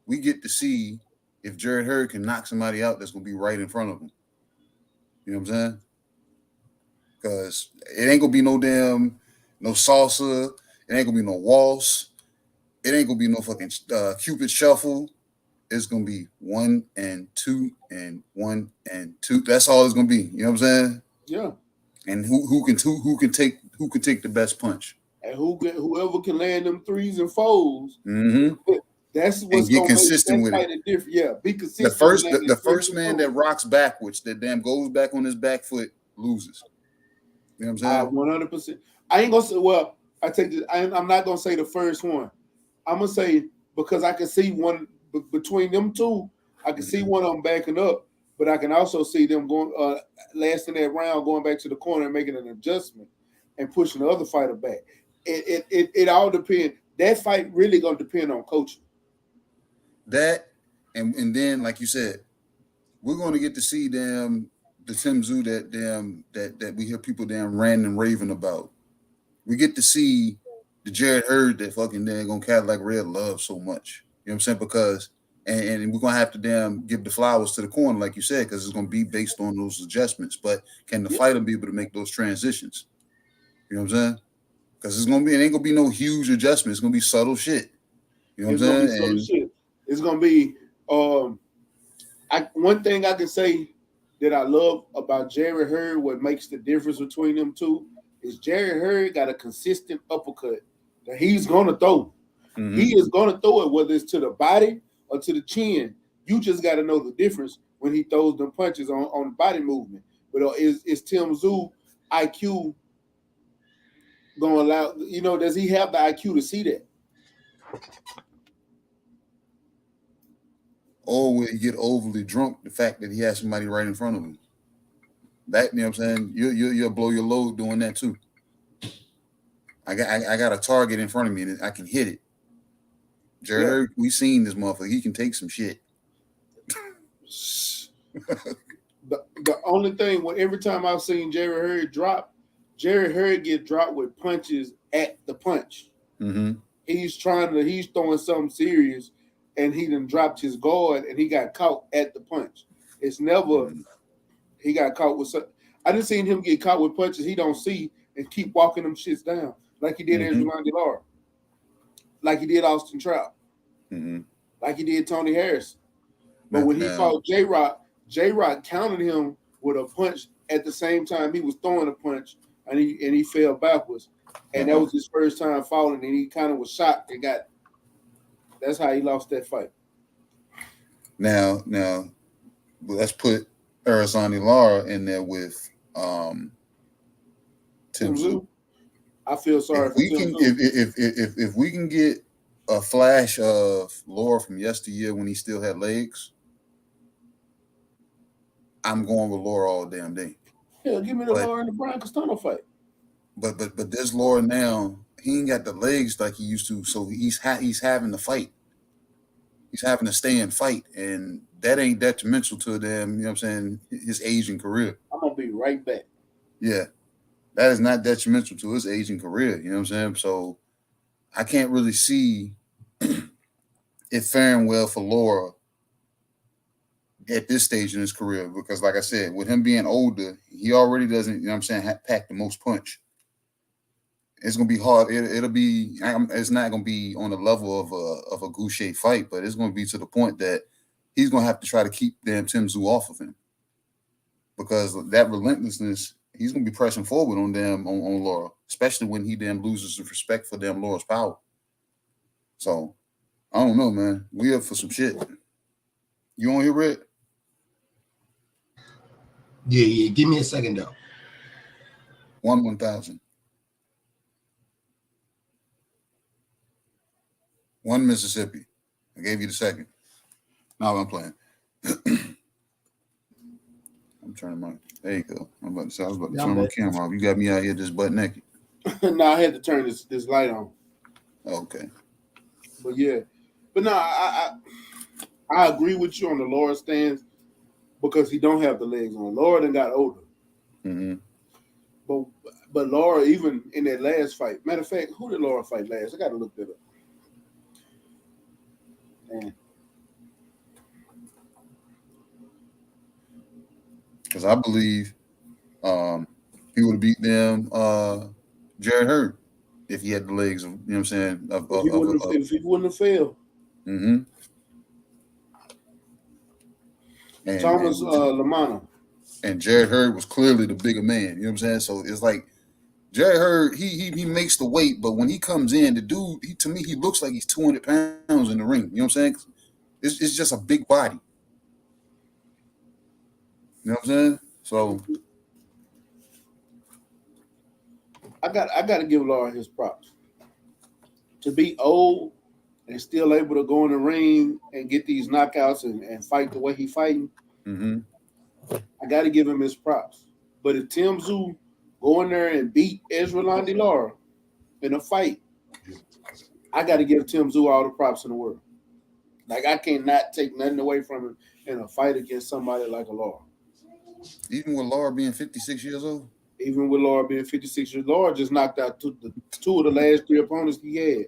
we get to see if Jared Hurd can knock somebody out that's going to be right in front of him. You know what I'm saying? Because it ain't going to be no salsa It ain't gonna be no waltz. It ain't gonna be no fucking Cupid shuffle. It's gonna be 1 and 2 and 1 and 2. That's all it's gonna be. You know what I'm saying?
Yeah.
And who can take the best punch?
And whoever can land them 3s and 4s.
Mm-hmm.
That's what's
and get
gonna
consistent
make
with
that
it.
Different. Yeah, be consistent.
The first man that rocks backwards, that damn goes back on his back foot, loses. You know what I'm saying?
100%. I ain't gonna say. Well, I take this. I'm not gonna say the first one. I'm gonna say because I can see one between them two. I can see one of them backing up, but I can also see them going lasting that round, going back to the corner and making an adjustment and pushing the other fighter back. It all depends. That fight really gonna depend on coaching.
That and then, like you said, we're going to get to see the Tim Tszyu that we hear people ranting and raving about. We get to see the Jared Hurd that fucking gonna Cadillac Red love so much. You know what I'm saying? Because and we're gonna have to give the flowers to the corner, like you said, because it's gonna be based on those adjustments. But can the fighter be able to make those transitions? You know what I'm saying? Because it ain't gonna be no huge adjustment. It's gonna be subtle shit. You know what I'm saying?
It's gonna be one thing I can say that I love about Jared Hurd, what makes the difference between them two, is Jared Hurd got a consistent uppercut that he's gonna throw. Mm-hmm. He is gonna throw it, whether it's to the body or to the chin. You just got to know the difference when he throws them punches on the body movement. But is Tim Tszyu IQ gonna allow? Does he have the IQ to see that?
Or will he get overly drunk the fact that he has somebody right in front of him? That, you know what I'm saying? You'll blow your load doing that too. I got a target in front of me and I can hit it. Jared Hurd, we seen this motherfucker. He can take some shit.
The only thing, every time I've seen Jared Hurd drop, Jared Hurd get dropped with punches at the punch.
Mm-hmm.
He's throwing something serious, and he done dropped his guard, and he got caught at the punch. It's never he got caught with something. I didn't see him get caught with punches he don't see and keep walking them shits down like he did Andrew Lara, like he did Austin Trout, like he did Tony Harris. But when he fought J-Rock countered him with a punch at the same time he was throwing a punch, and he fell backwards, and that was his first time falling, and he kind of was shocked and got. That's how he lost that fight.
Now, let's put Arizona Lara in there with Tim Tszyu.
I feel sorry for Tim Tszyu.
If we can get a flash of Lara from yesteryear when he still had legs, I'm going with Lara all damn day.
Yeah, give me the Lara and the Brian Castano fight.
But this Lara now, he ain't got the legs like he used to, so he's having to fight. He's having to stay and fight, and that ain't detrimental to them, you know what I'm saying, his aging career.
I'm going to be right back.
Yeah, that is not detrimental to his aging career, you know what I'm saying? So I can't really see it faring well for Lara at this stage in his career because, like I said, with him being older, he already doesn't, you know what I'm saying, pack the most punch. It's gonna be hard. It's not gonna be on the level of a Goucher fight, but it's gonna be to the point that he's gonna have to try to keep Tim Tszyu off of him because that relentlessness, he's gonna be pressing forward on Lara, especially when he loses the respect for Lara's power. So I don't know, man. We up for some shit. You on here, Red?
Yeah. Give me a second though.
1,000. 1 Mississippi. I gave you the second. No, I'm playing. I'm turning my. There you go. I was about to turn my camera off. You got me out here just butt naked.
No, I had to turn this light on.
Okay.
But yeah, I agree with you on the Lara stance because he don't have the legs on. Lara done got older.
Mm-hmm.
But Lara, even in that last fight, matter of fact, who did Lara fight last? I got to look that up.
Because I believe he would have beat them Jared Hurd. if he had the legs, you know what I'm saying?
If he wouldn't have failed.
Mm-hmm.
Thomas Lamana.
And Jared Hurd was clearly the bigger man. You know what I'm saying? So it's like Jared Hurd, he makes the weight, but when he comes in, the dude, to me, he looks like he's 200 pounds in the ring. You know what I'm saying? It's just a big body. You know what I'm saying? So
I got to give Laura his props. To be old and still able to go in the ring and get these knockouts and fight the way he fighting, I got to give him his props. But if Tim Tszyu go in there and beat Ezra Lara in a fight, I got to give Tim Tszyu all the props in the world. Like, I cannot take nothing away from him in a fight against somebody like a Lara.
Even with Lara being 56 years old?
Even with Lara being 56 years old, Lara just knocked out two of the last 3 opponents he had.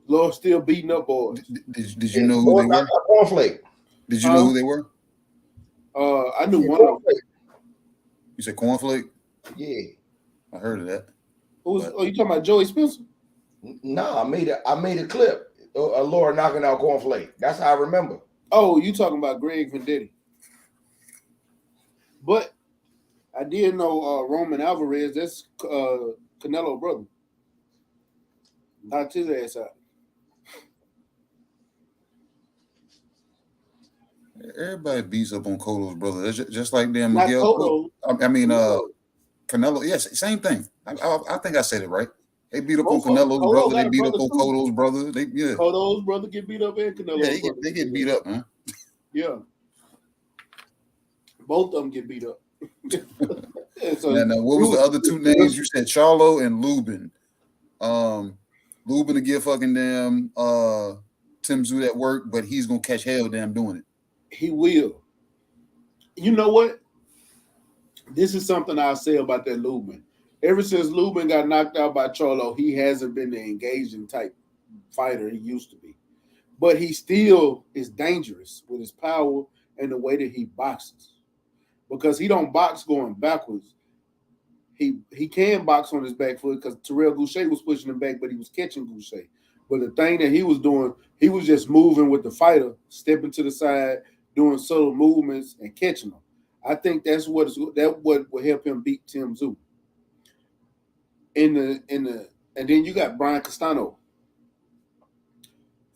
Lara still beating up boys.
Did you know who they were?
Cornflake.
Did you know who they were?
I knew one of them.
You said Cornflake?
Yeah.
I heard of that.
You talking about Joey Spencer?
No, I made a clip. Laura knocking out Cornflake. That's how I remember.
Oh, you talking about Greg Vendetti. But I did know Roman Alvarez, that's Canelo brother. Knocked his ass out.
Everybody beats up on Cotto's brother. It's just like damn
Not
Miguel.
Cotto.
I mean, Canelo. Yes, same thing. I think I said it right. They beat up on Canelo's brother. They beat up on Cotto's brother.
Cotto's brother get beat up and Canelo's brother.
They get beat up, man.
Yeah. Both of them get beat up. So,
now, what was the other 2 names? You said Charlo and Lubin. Lubin to give fucking damn Tim Tszyu that work, but he's gonna catch hell damn doing it.
He will. You know what? This is something I'll say about that Lubin. Ever since Lubin got knocked out by Charlo, he hasn't been the engaging type fighter he used to be. But he still is dangerous with his power and the way that he boxes. Because he don't box going backwards. He can box on his back foot because Terrell Goucher was pushing him back, but he was catching Goucher. But the thing that he was doing, he was just moving with the fighter, stepping to the side, doing subtle movements and catching them. I think that's what will help him beat Tim Tszyu. And then you got Brian Castano.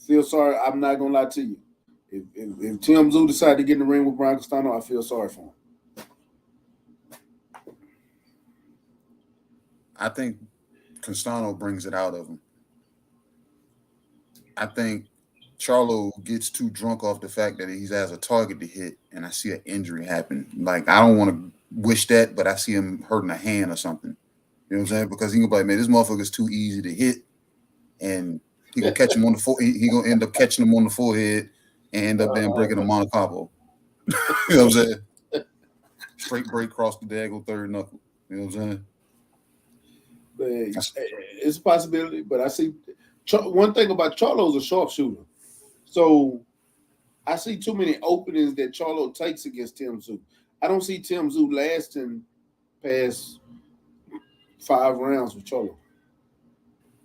Feel sorry, I'm not gonna lie to you. If Tim Tszyu decided to get in the ring with Brian Castano, I feel sorry for him.
I think Castano brings it out of him. I think Charlo gets too drunk off the fact that he has a target to hit, and I see an injury happen. Like, I don't want to wish that, but I see him hurting a hand or something. You know what I'm saying? Because he gonna be like, man, this motherfucker's too easy to hit, and he gonna catch him on the forehead. He gonna end up catching him on the forehead and end up then breaking a monocapo. You know what I'm saying? Straight break across the daggone third knuckle. You know what I'm saying?
But it's a possibility, but I see one thing about Charlo's a sharpshooter. So I see too many openings that Charlo takes against Tim Tszyu. I don't see Tim Tszyu lasting past 5 rounds with Charlo.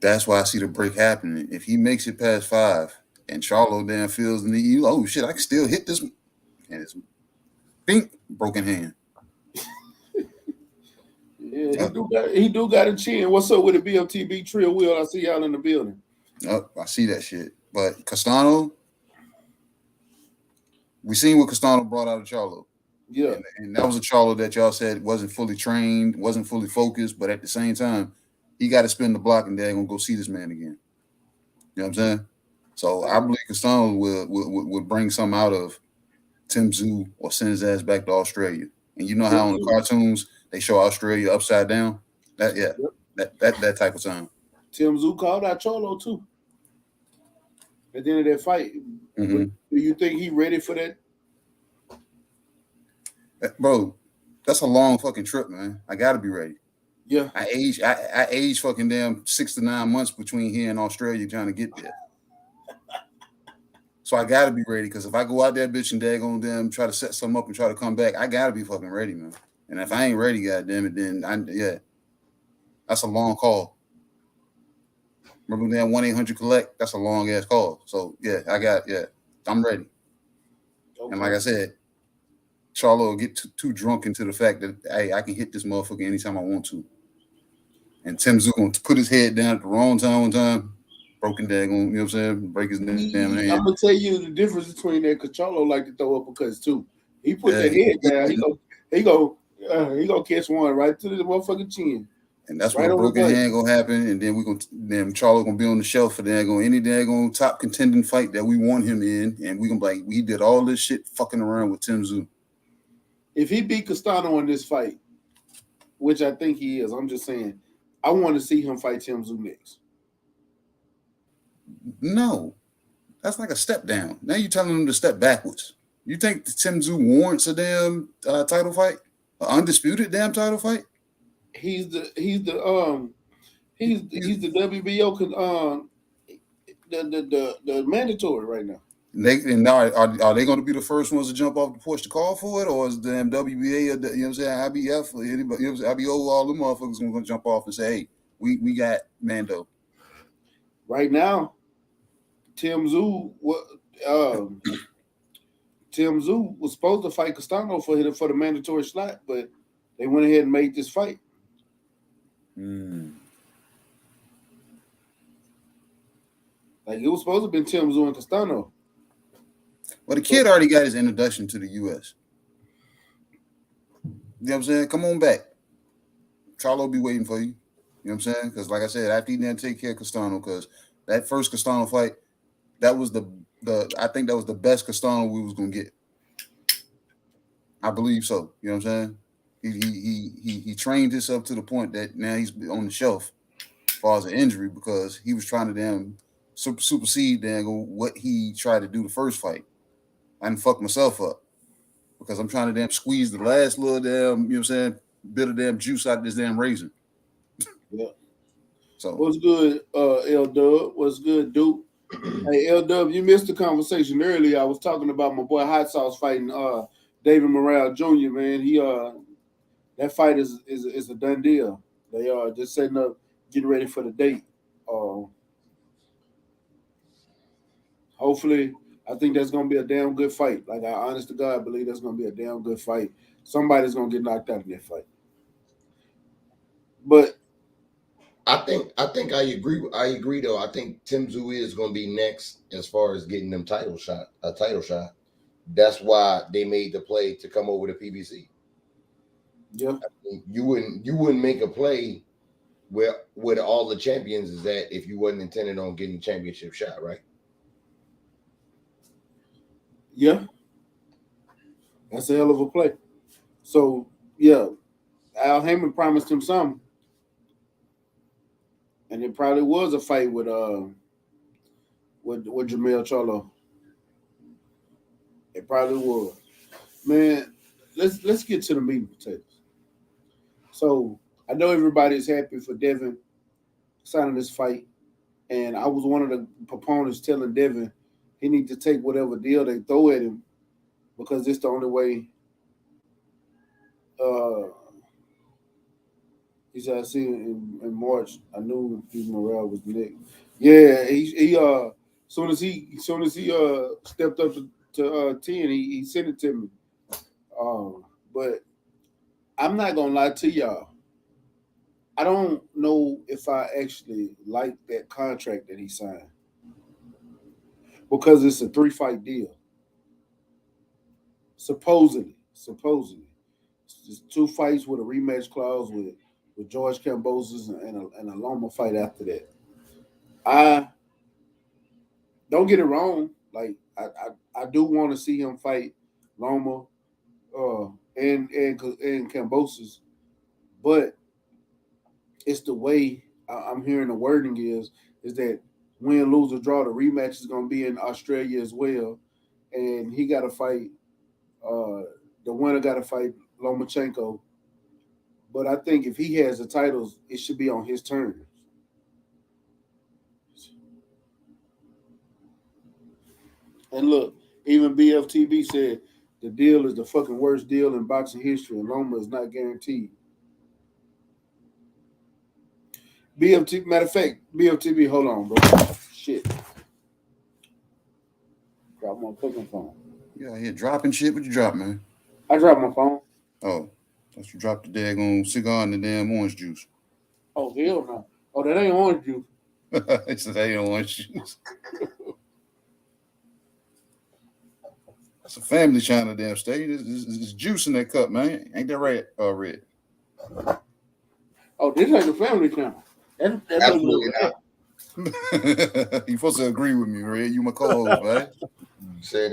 That's why I see the break happening. If he makes it past 5 and Charlo then feels the need, oh shit, I can still hit this one. And it's bink, broken hand.
Yeah, he do got a chin. What's up with the BMTB Trill Wheel? I see y'all in the building.
I see that shit. But Castano, we seen what Castano brought out of Charlo.
Yeah.
And that was a Charlo that y'all said wasn't fully trained, wasn't fully focused, but at the same time, he got to spin the block and they're going to go see this man again. You know what I'm saying? So I believe Castano will bring something out of Tim Tszyu or send his ass back to Australia. And you know how on the cartoons they show Australia upside down? That type of time.
Tim Tszyu called out Charlo too. At the end of that fight. Mm-hmm. Do you think he ready for that?
Bro, that's a long fucking trip, man. I gotta be ready.
Yeah.
I age fucking damn 6 to 9 months between here and Australia trying to get there. So I gotta be ready, because if I go out there, bitch, and daggone them, try to set something up and try to come back, I gotta be fucking ready, man. And if I ain't ready, goddamn it, then that's a long call. Remember that 1-800-collect? That's a long ass call. So I'm ready. Okay. And like I said, Charlo will get too drunk into the fact that hey, I can hit this motherfucker anytime I want to. And Tim Tszyu gonna put his head down at the wrong time one time, broken daggone, you know what I'm saying? Break his damn hand.
I'm gonna tell you the difference between that, because Charlo like to throw uppercuts too. He put that head down. He gonna catch one right to the motherfucking chin.
And that's right, when a broken hand gonna happen, and then Charlo gonna be on the shelf for any daggone top contending fight that we want him in, and we gonna be like, we did all this shit fucking around with Tim Tszyu.
If he beat Castano in this fight, which I think he is, I'm just saying, I want to see him fight Tim Tszyu next.
No, that's like a step down. Now you're telling him to step backwards. You think Tim Tszyu warrants a damn title fight, an undisputed damn title fight?
He's the WBO the mandatory right now.
Are they going to be the first ones to jump off the porch to call for it, or is the WBA or you know what I'm saying, IBF or anybody, you know what I'm saying, IBO, all them motherfuckers going to jump off and say, hey, we got Mando.
Right now, Tim Tszyu was supposed to fight Castano for the mandatory slot, but they went ahead and made this fight. Like, it was supposed to have been Tim Tszyu and Castano.
Well, the kid already got his introduction to the U.S. You know what I'm saying? Come on back. Charlo be waiting for you. You know what I'm saying? Because like I said, after he didn't take care of Castano, because that first Castano fight, that was I think that was the best Castano we was gonna get. I believe so. You know what I'm saying? He trained himself to the point that now he's on the shelf as far as an injury, because he was trying to supersede what he tried to do the first fight. I didn't fuck myself up because I'm trying to squeeze the last little you know what I'm saying, bit of juice out of this raisin.
Yeah.
So
what's good, L Dub? What's good, Duke? Hey, L Dub, you missed the conversation earlier. I was talking about my boy Hot Sauce fighting David Morrell Jr. Man, he that fight is a done deal. They are just setting up, getting ready for the date. Hopefully, I think that's gonna be a damn good fight. Like, I honest to God believe that's gonna be a damn good fight. Somebody's gonna get knocked out in that fight. But
I think I agree. I agree though. I think Tim Tszyu is gonna be next as far as getting them title shot. That's why they made the play to come over to PBC.
Yeah.
I mean, you wouldn't make a play where all the champions is at if you wasn't intended on getting the championship shot, right?
Yeah. That's a hell of a play. So, yeah, Al Heyman promised him something. And it probably was a fight with Jermell Charlo. It probably was. Man, let's get to the meat and potatoes. So, I know everybody's happy for Devin signing this fight. And I was one of the proponents telling Devin he need to take whatever deal they throw at him, because it's the only way. He said, I see in March, I knew Steve Morrell was the next. Yeah, he soon as he stepped up to 10, he sent it to me. But I'm not gonna lie to y'all. I don't know if I actually like that contract that he signed, because it's a 3-fight deal. Supposedly. It's 2 fights with a rematch clause with George Kambosas and a Loma fight after that. I don't get it wrong. Like, I do want to see him fight Loma and Kambosas, but it's the way I'm hearing the wording is that win, lose, or draw, the rematch is going to be in Australia as well, and he got to fight. The winner got to fight Lomachenko. But I think if he has the titles, it should be on his terms. And look, even BFTB said the deal is the fucking worst deal in boxing history, and Loma is not guaranteed. BFT, matter of fact, BFTB, hold on, bro. Shit. Drop my fucking phone.
You out here dropping shit? What you drop, man?
I dropped my phone.
Oh, thought you dropped the daggone cigar and the damn orange juice.
Oh, hell no. Oh, that ain't orange juice.
It's that ain't orange juice. It's a family channel, damn state. It's juice in that cup, man. Ain't that right? Red.
Oh, this ain't the family channel. That's
Absolutely not.
You supposed to agree with me, Red. You my co-host, right?
Said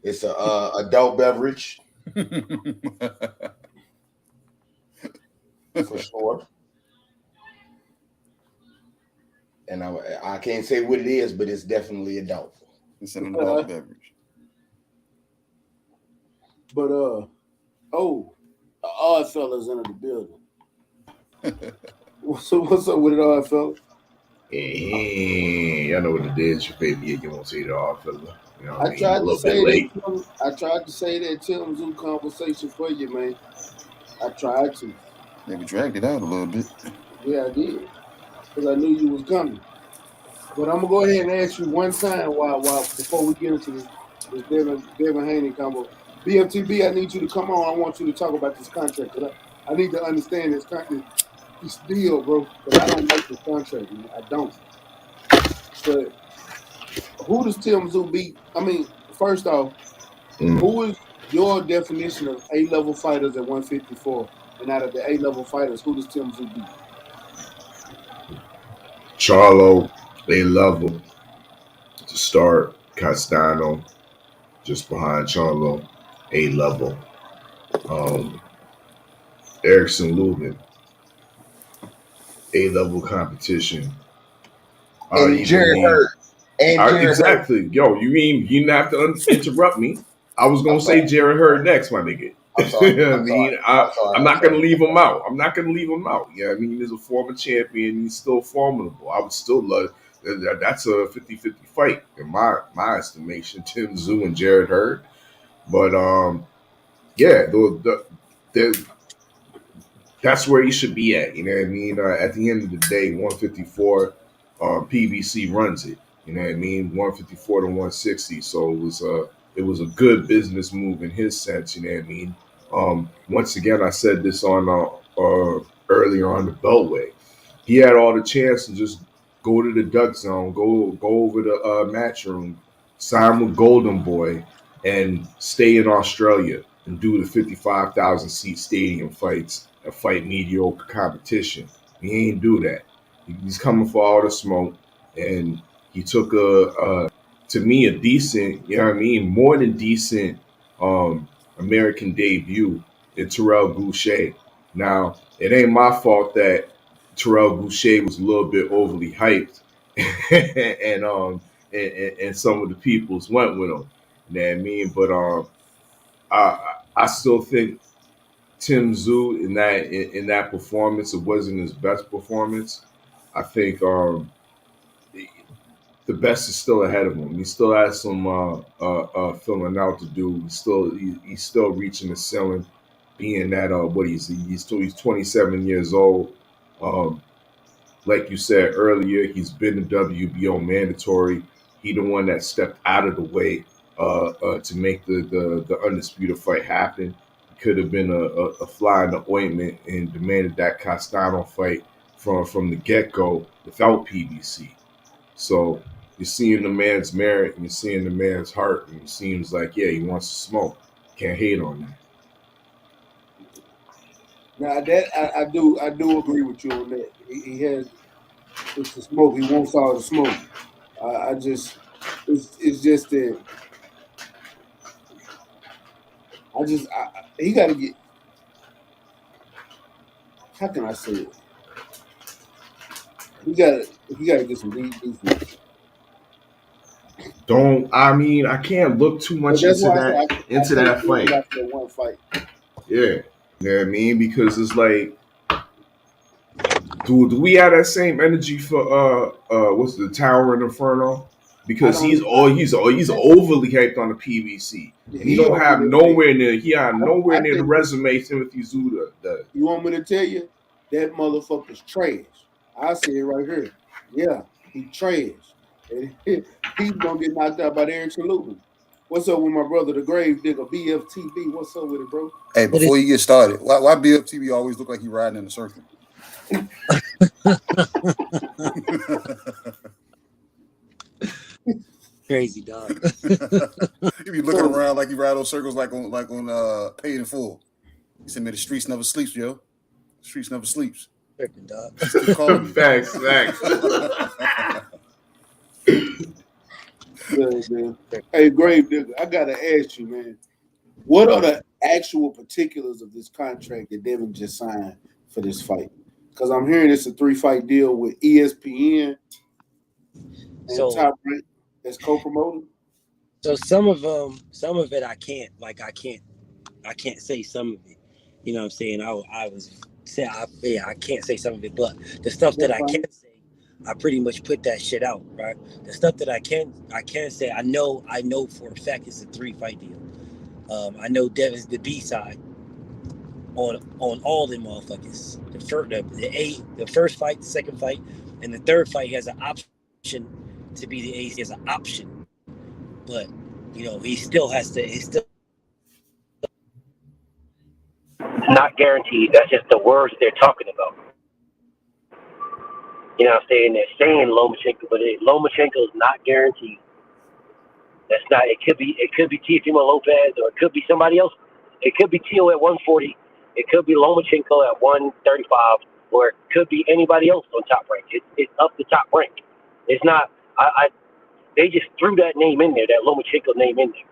it's a adult beverage for sure. And I can't say what it is, but it's definitely adult.
It's an adult beverage.
But the odd fellas in the building. What's up with it, odd fella?
I know what it is. Your baby, you won't say the odd fella. You know what I mean?
tried to say that Tim Zoo conversation for you, man. I tried to.
Yeah, we dragged it out a little bit.
Yeah, I did. Because I knew you was coming. But I'm gonna go ahead and ask you one time while before we get into this Devin Haney combo. BFTB, I need you to come on. I want you to talk about this contract. I need to understand this contract. This deal, bro. But I don't like this contract, man. I don't. But who does Tim Zoo beat? I mean, first off, who is your definition of A-level fighters at 154? And out of the A-level fighters, who does Tim Zoo beat?
Charlo, A-level to start. Castano, just behind Charlo, A-level. Erickson Lubin, A-level competition.
And Jared Hurd.
Exactly. Yo, you didn't have to interrupt me. I was going to say Jared Hurd next, my nigga. I'm not going to leave him out. You know what I mean? He's a former champion. He's still formidable. I would still love that's a 50-50 fight in my estimation, Tim Zoo and Jared Hurd. But yeah, that's where he should be at. You know what I mean? At the end of the day, 154, PBC runs it. You know what I mean? 154 to 160. So it was a good business move in his sense. You know what I mean? Once again, I said this on earlier on the Beltway. He had all the chance to just go to the Duck Zone, go over the match room, sign with Golden Boy, and stay in Australia and do the 55,000 seat stadium fights and fight mediocre competition. He ain't do that. He's coming for all the smoke, and he took to me, a decent, you know what I mean, more than decent American debut in Terrell Boucher. Now, it ain't my fault that Terrell Boucher was a little bit overly hyped, and some of the peoples went with him. You know what I mean? But I still think Tim Zoo in that performance, it wasn't his best performance. I think the best is still ahead of him. He still has some filling out to do. He's still reaching the ceiling, being that he's 27 years old. Like you said earlier, he's been a WBO mandatory. He the one that stepped out of the way to make the undisputed fight happen. He could have been a fly in the ointment and demanded that Castano fight from the get-go without PBC. So you're seeing the man's merit and you're seeing the man's heart, and it seems like, yeah, he wants to smoke. Can't hate on that.
Now that I do agree with you on that. He has it's the smoke. He wants all the smoke. It's just that he got to get. How can I say it? He got to get some defense.
I can't look too much into that fight.
That one fight.
Yeah. You know what I mean? Because it's like, do we have that same energy for what's the Tower Inferno? Because he's overly hyped on the PBC. And he don't have nowhere near the resume Timothy Zoo does.
You want me to tell you? that motherfucker's trash. I say it right here. Yeah, he trash. And he's gonna get knocked out by Eric Chalupa. What's up with my brother, the grave digger, BFTV? What's up with it, bro?
Hey, before you get started, why BFTV always look like he riding in a circle?
Crazy dog.
He be looking around like he ride those circles like on Paid in Full. He said, "Man, the streets never sleeps, yo. The streets never sleeps."
Dog.
Just keep calling me.
Facts.
Good, man. Hey, grave digger, I gotta ask you, man. What are the actual particulars of this contract that Devin just signed for this fight? Because I'm hearing it's a 3-fight deal with ESPN and Top Rank as co-promoter.
So some of it I can't say some of it. You know what I'm saying? I can't say some of it, but the stuff that I can say, I pretty much put that shit out, right? The stuff that I can say, I know for a fact it's a 3-fight deal. I know Devin's the B side on all them motherfuckers. The first fight, the second fight, and the third fight, he has an option to be the A. He has an option, but you know he still has to. It's still
not guaranteed. That's just the words they're talking about. You know what I'm saying? They're saying Lomachenko, but Lomachenko is not guaranteed. That's not. It could be Teofimo Lopez, or it could be somebody else. It could be Teo at 140. It could be Lomachenko at 135, or it could be anybody else on Top Rank. It's up to Top Rank. It's not. They just threw that name in there, that Lomachenko name in there.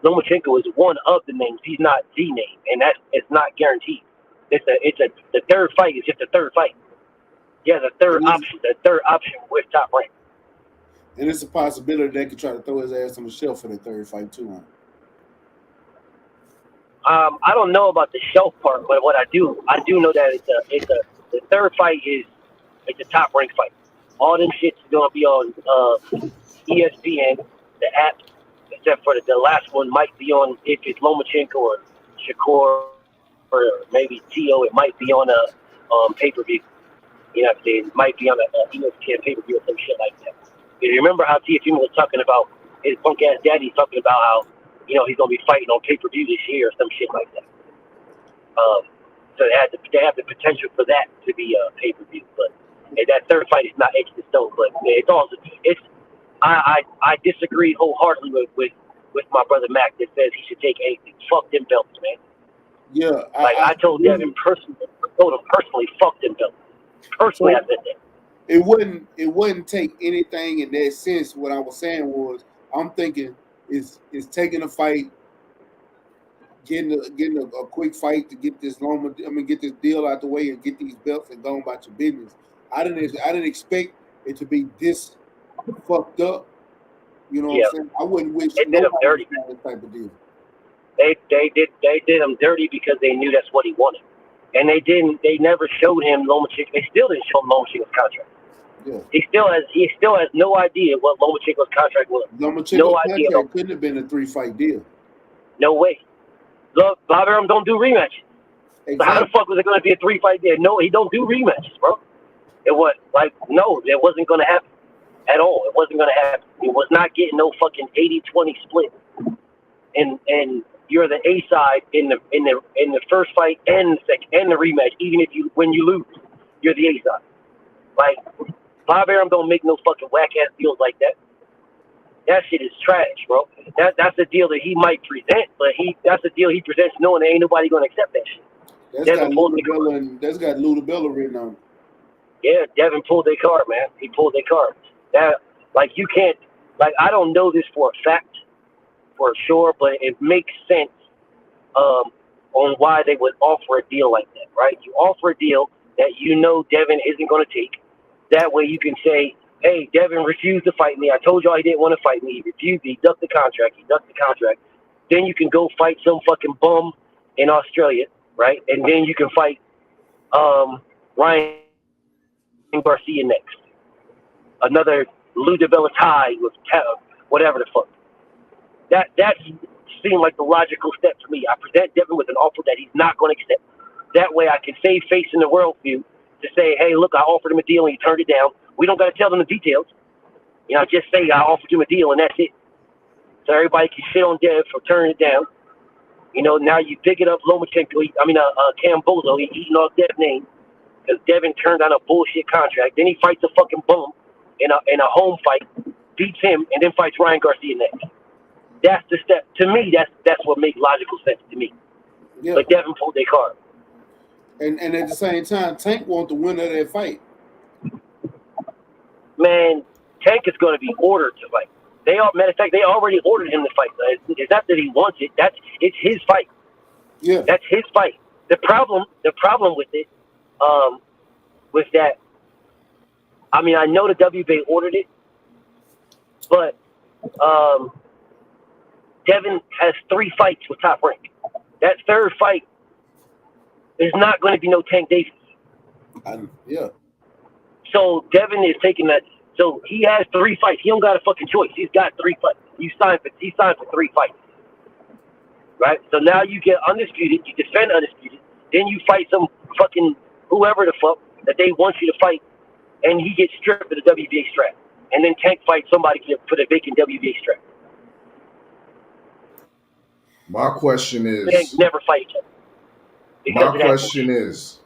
Lomachenko is one of the names. He's not the name, and it's not guaranteed. The third fight is just the third fight. Yeah, the third option with Top Rank.
And it's a possibility they could try to throw his ass on the shelf for the third fight too, huh?
I don't know about the shelf part, but what I do know that the third fight it's a Top Rank fight. All them shit's gonna be on ESPN, the app, except for the last one might be on, if it's Lomachenko or Shakur or maybe Teo, it might be on a pay-per-view. You know what I'm saying? It might be on a ESPN pay-per-view or some shit like that. You remember how Teofimo was talking about his punk ass daddy, talking about how, you know, he's gonna be fighting on pay-per-view this year or some shit like that. So they have the potential for that to be a pay-per-view, but that third fight is not etched in stone. But I disagree wholeheartedly with my brother Mac that says he should take anything. Fuck them belts, man.
Yeah,
I told Devin personally, fuck them belts. Personally, I said that.
It wouldn't take anything in that sense. What I was saying was, I'm thinking is taking a fight, getting a quick fight to get this get this deal out the way and get these belts and go about your business. I didn't expect it to be this fucked up. You know what I'm saying? I wouldn't wish
they did him dirty.
That type of deal.
They did him dirty because they knew that's what he wanted. And they never showed him Lomachenko. They still didn't show him Lomachenko's contract.
Yeah.
He still has no idea what Lomachenko's contract was.
Lomachenko's contract couldn't have been a 3-fight deal.
No way. Look, Bob Arum don't do rematches. Exactly. So how the fuck was it going to be a 3-fight deal? No, he don't do rematches, bro. It wasn't going to happen at all. It wasn't going to happen. He was not getting no fucking 80-20 split. And you're the A side in the first fight and the second and the rematch. Even when you lose, you're the A side. Like, Bob Arum don't make no fucking whack ass deals like that. That shit is trash, bro. That's a deal that he might present, but that's a deal he presents knowing there ain't nobody gonna accept that shit.
That's got Ludabella written on it.
Yeah, Devin pulled their card, man. He pulled their card. You can't, I don't know this for a fact, for sure, but it makes sense on why they would offer a deal like that, right? You offer a deal that you know Devin isn't going to take. That way you can say, hey, Devin refused to fight me. I told y'all he didn't want to fight me. He refused. He ducked the contract. Then you can go fight some fucking bum in Australia, right? And then you can fight Ryan Garcia next. Another Ludabella tie with whatever the fuck. That seemed like the logical step to me. I present Devin with an offer that he's not going to accept. That way I can save face in the world view to say, hey, look, I offered him a deal and he turned it down. We don't got to tell them the details. You know, just say I offered him a deal and that's it. So everybody can shit on Dev for turning it down. You know, now you pick it up, Kambosas, he's eating off Dev's name because Devin turned down a bullshit contract. Then he fights a fucking bum in a home fight, beats him, and then fights Ryan Garcia next. That's the step. To me, that's what makes logical sense to me.
Yeah.
But Devin pulled their card.
And at the same time, Tank want the winner of that fight.
Man, Tank is going to be ordered to fight. Matter of fact, they already ordered him to fight. It's not that he wants it. It's his fight.
Yeah,
that's his fight. The problem with it, was that. I mean, I know the WBA ordered it, but Devin has 3 fights with Top Rank. That third fight is not going to be no Tank Davis.
Yeah.
So Devin is taking that. So he has 3 fights. He don't got a fucking choice. He's got 3 fights. He signed for 3 fights. Right? So now you get undisputed. You defend undisputed. Then you fight some fucking whoever the fuck that they want you to fight, and he gets stripped of the WBA strap. And then Tank fights somebody for the vacant WBA strap.
My question is.
They never fight each other.
My question is,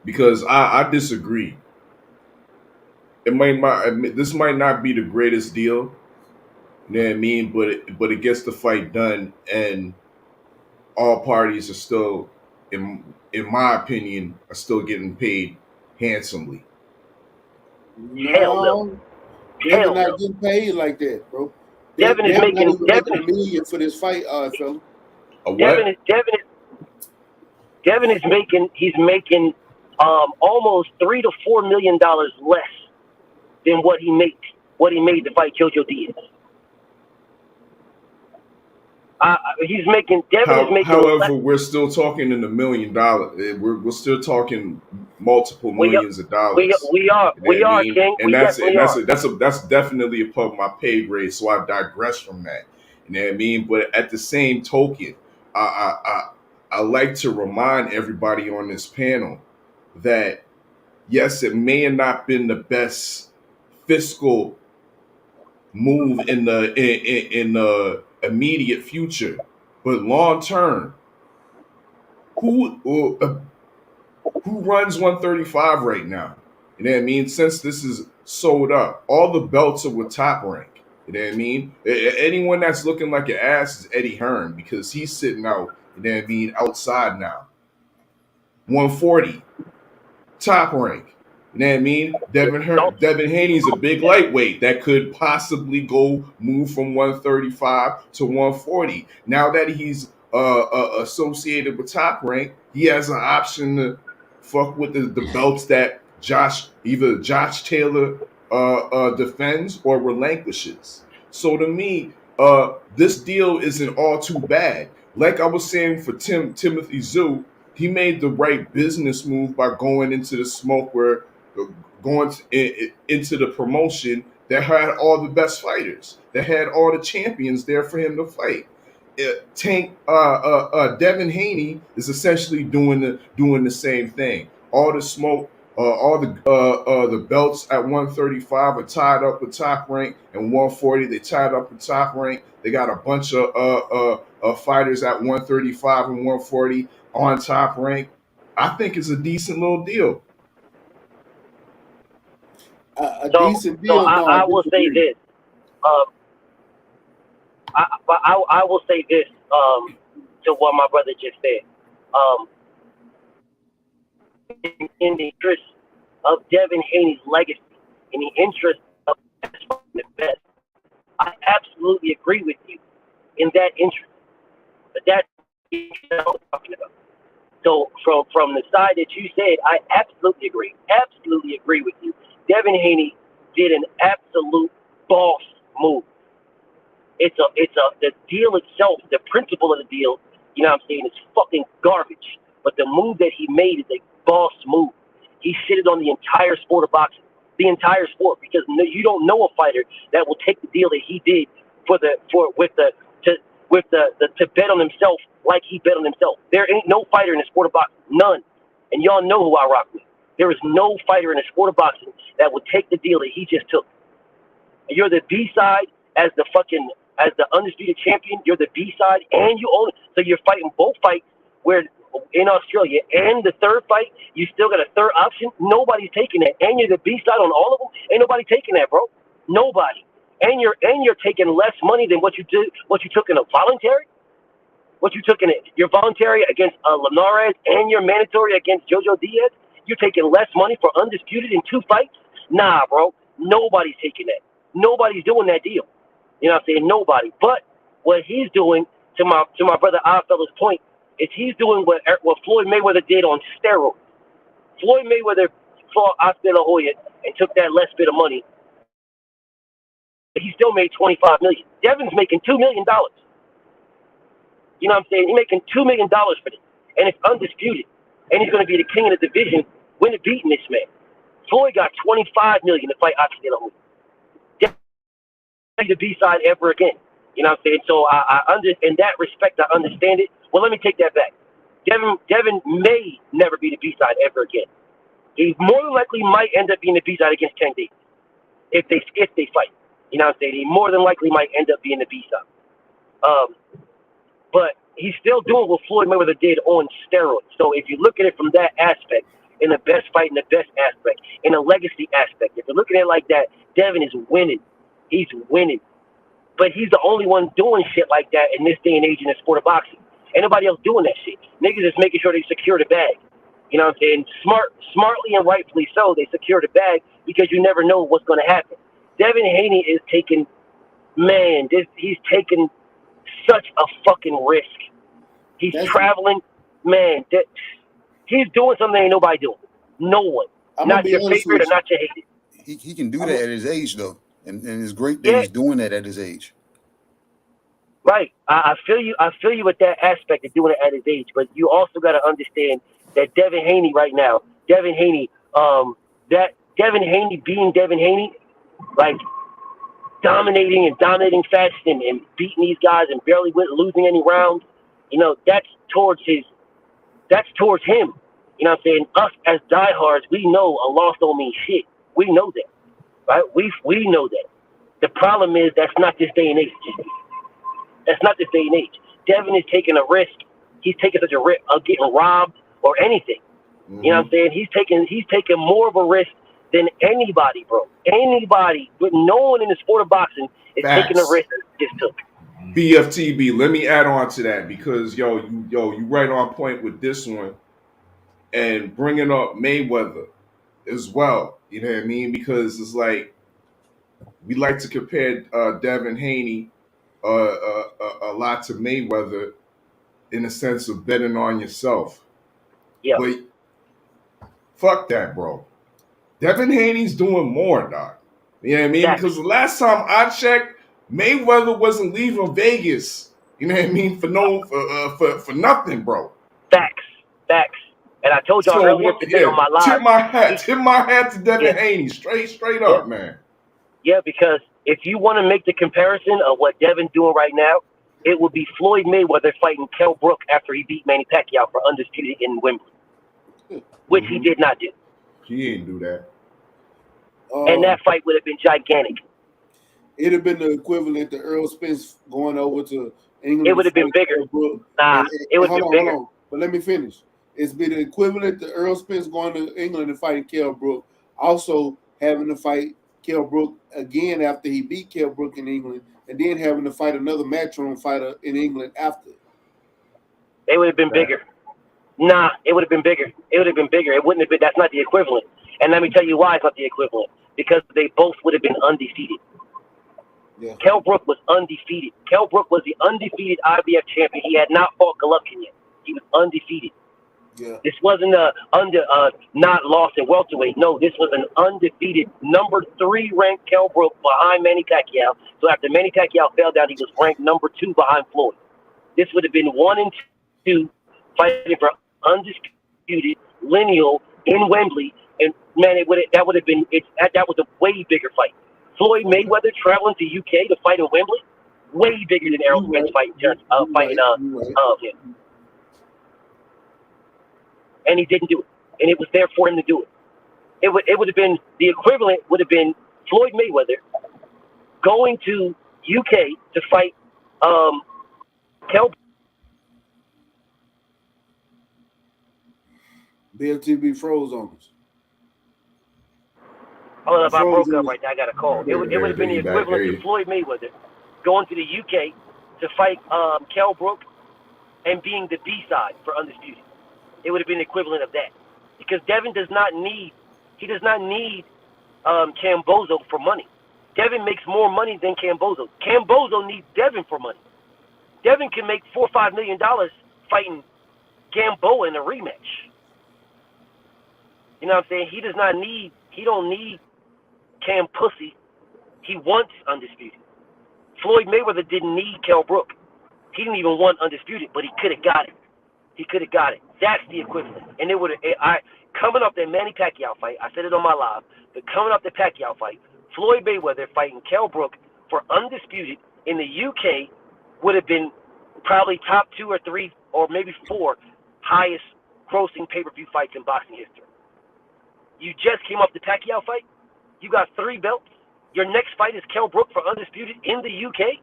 because I disagree. This might not be the greatest deal, you know what I mean? But it gets the fight done, and all parties are still, in my opinion, are still getting paid handsomely.
Hell no.
Devin not getting paid like that, bro.
Devin is making
$1 million for this fight, fella.
A what?
Devin is making almost $3 to $4 million less than what he made to fight Jojo Diaz. Devin is making.
However, we're still talking in $1 million. We're still talking multiple millions of dollars.
We are, King.
And that's definitely above my pay grade. So I digress from that. You know what I mean? But at the same token, I like to remind everybody on this panel that yes, it may have not been the best fiscal move in the immediate future, but long term, who runs 135 right now? You know what I mean? Since this is sold up, all the belts are with Top Rank. You know what I mean? Anyone that's looking like an ass is Eddie Hearn because he's sitting out. You know what I mean? Outside now. 140, Top Rank. You know what I mean? Devin Haney's a big lightweight that could possibly move from 135 to 140. Now that he's associated with Top Rank, he has an option to fuck with the belts that either Josh Taylor defends or relinquishes. So to me, this deal isn't all too bad. Like I was saying for Timothy Zhu, he made the right business move by going into the smoke into the promotion that had all the best fighters, that had all the champions there for him to fight. Devin Haney is essentially doing the same thing. All the smoke, all the belts at 135 are tied up with Top Rank, and 140 they tied up with Top Rank. They got a bunch of fighters at 135 and 140 on Top Rank. I think it's a decent little deal.
Decent deal.
I will say this. I will say this to what my brother just said. In the interest of Devin Haney's legacy, in the interest of the best, I absolutely agree with you in that interest. But that's what I'm talking about. So from the side that you said, I absolutely agree. Absolutely agree with you. Devin Haney did an absolute boss move. The deal itself, the principle of the deal, you know what I'm saying, it's fucking garbage. But the move that he made is a boss move. He shitted on the entire sport of boxing, the entire sport, because you don't know a fighter that will take the deal that he did to bet on himself like he bet on himself. There ain't no fighter in the sport of boxing, none, and y'all know who I rock with. There is no fighter in the sport of boxing that would take the deal that he just took. You're the B side as the undisputed champion. You're the B side, and you own it. So you're fighting both fights. Where in Australia, and the third fight, you still got a third option. Nobody's taking that, and you're the B side on all of them. Ain't nobody taking that, bro. Nobody. And you're taking less money than what you took in a voluntary. What you took in it, your voluntary against Linares, and your mandatory against Jojo Diaz. You're taking less money for undisputed in 2 fights. Nah, bro. Nobody's taking that. Nobody's doing that deal. You know what I'm saying? Nobody. But what he's doing, to my brother Oddfellas' point, is he's doing what Floyd Mayweather did on steroids. Floyd Mayweather fought Oscar La Hoya and took that less bit of money. He still made $25 million. Devin's making $2 million. You know what I'm saying? He's making $2 million for this, and it's undisputed. And he's going to be the king of the division when beating this man. Floyd got $25 million to fight Oscar De La Hoya. The B side ever again. You know what I'm saying? So in that respect, I understand it. Well, let me take that back. Devin may never be the B side ever again. He more than likely might end up being the B side against Ken Davis if they fight. You know what I'm saying? He more than likely might end up being the B side. But he's still doing what Floyd Mayweather did on steroids. So if you look at it from that aspect, in the best fight, in the best aspect, in the legacy aspect, if you're looking at it like that, Devin is winning. He's winning. But he's the only one doing shit like that in this day and age in the sport of boxing. Ain't nobody else doing that shit. Niggas is making sure they secure the bag. You know what I'm saying? Smartly and rightfully so, they secure the bag because you never know what's going to happen. Devin Haney is taking, he's taking such a fucking risk. He's traveling, he's doing something ain't nobody doing. No one. Not your favorite or not your hated.
He can do that at his age, though. And it's great that he's doing that at his age.
Right. I feel you with that aspect of doing it at his age, but you also got to understand that Devin Haney right now, Devin Haney being Devin Haney, like dominating fashion and beating these guys and barely losing any rounds, you know, that's towards him. You know what I'm saying? Us as diehards, we know a loss don't mean shit. We know that. Right? We know that. The problem is that's not this day and age. That's not this day and age. Devin is taking a risk. He's taking such a risk of getting robbed or anything. Mm-hmm. You know what I'm saying? He's taking more of a risk than anybody, bro. Anybody, but no one in the sport of boxing is taking a risk that he just took.
BFTB, let me add on to that because you right on point with this one and bringing up Mayweather as well. You know what I mean? Because it's like we like to compare Devin Haney a lot to Mayweather in the sense of betting on yourself.
Yeah.
But fuck that, bro. Devin Haney's doing more, dog. You know what I mean? Because the last time I checked, Mayweather wasn't leaving Vegas. You know what I mean? For nothing, bro.
Facts. And I told y'all earlier today on my live.
Tip my hat to Devin Haney. Straight up, man.
Yeah, because if you want to make the comparison of what Devin's doing right now, it would be Floyd Mayweather fighting Kell Brook after he beat Manny Pacquiao for undisputed in Wembley, which he did not do.
He didn't do that.
And that fight would have been gigantic.
It'd have been the equivalent to Earl Spence going over to England.
It would have been bigger. It would have been bigger.
But let me finish. It's been the equivalent to Earl Spence going to England and fighting Kell Brook. Also having to fight Kell Brook again after he beat Kell Brook in England, and then having to fight another matchroom fighter in England after.
It would have been bigger. Nah, it would have been bigger. It would have been bigger. It wouldn't have been. That's not the equivalent. And let me tell you why it's not the equivalent. Because they both would have been undefeated.
Yeah.
Kell Brook was undefeated. Kell Brook was the undefeated IBF champion. He had not fought Golovkin yet. He was undefeated.
Yeah.
This wasn't not lost in welterweight. No, this was an undefeated number 3 ranked Kell Brook behind Manny Pacquiao. So after Manny Pacquiao fell down, he was ranked number 2 behind Floyd. This would have been 1 and 2 fighting for undisputed lineal in Wembley, and man, that would have been that was a way bigger fight. Floyd Mayweather traveling to UK to fight in Wembley, way bigger than Errol Spence fighting him. And he didn't do it. and it was there for him to do it. It would have been the equivalent would have been Floyd Mayweather going to UK to fight Kel.
BFTB froze on us.
Hold up, I broke up right there. I got a call. It would have been the equivalent to Floyd Mayweather going to the UK to fight Kell Brook and being the B-side for Undisputed. It would have been the equivalent of that. Because Devin does not need Kambosos for money. Devin makes more money than Kambosos. Kambosos needs Devin for money. Devin can make $4 or $5 million fighting Gamboa in a rematch. You know what I'm saying? He don't need Cam Pussy. He wants Undisputed. Floyd Mayweather didn't need Kell Brook. He didn't even want Undisputed, but he could have got it. That's the equivalent. And it would have, coming up that Manny Pacquiao fight, I said it on my live, but coming up the Pacquiao fight, Floyd Mayweather fighting Kell Brook for Undisputed in the UK would have been probably top 2 or 3 or maybe 4 highest grossing pay-per-view fights in boxing history. You just came off the Pacquiao fight. You got 3 belts. Your next fight is Kell Brook for Undisputed in the UK.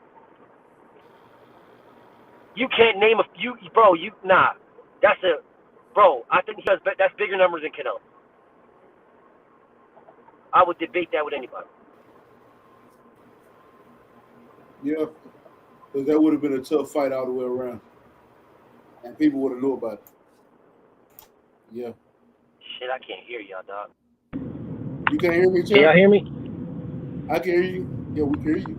You can't name a few, bro. I think that's bigger numbers than Canelo. I would debate that with anybody.
Yeah, because that would have been a tough fight all the way around, and people would have known about it. Yeah.
Shit, I can't hear y'all, dog.
You can't hear me, Chuck?
Can y'all hear me?
I can hear you. Yeah, we can hear you.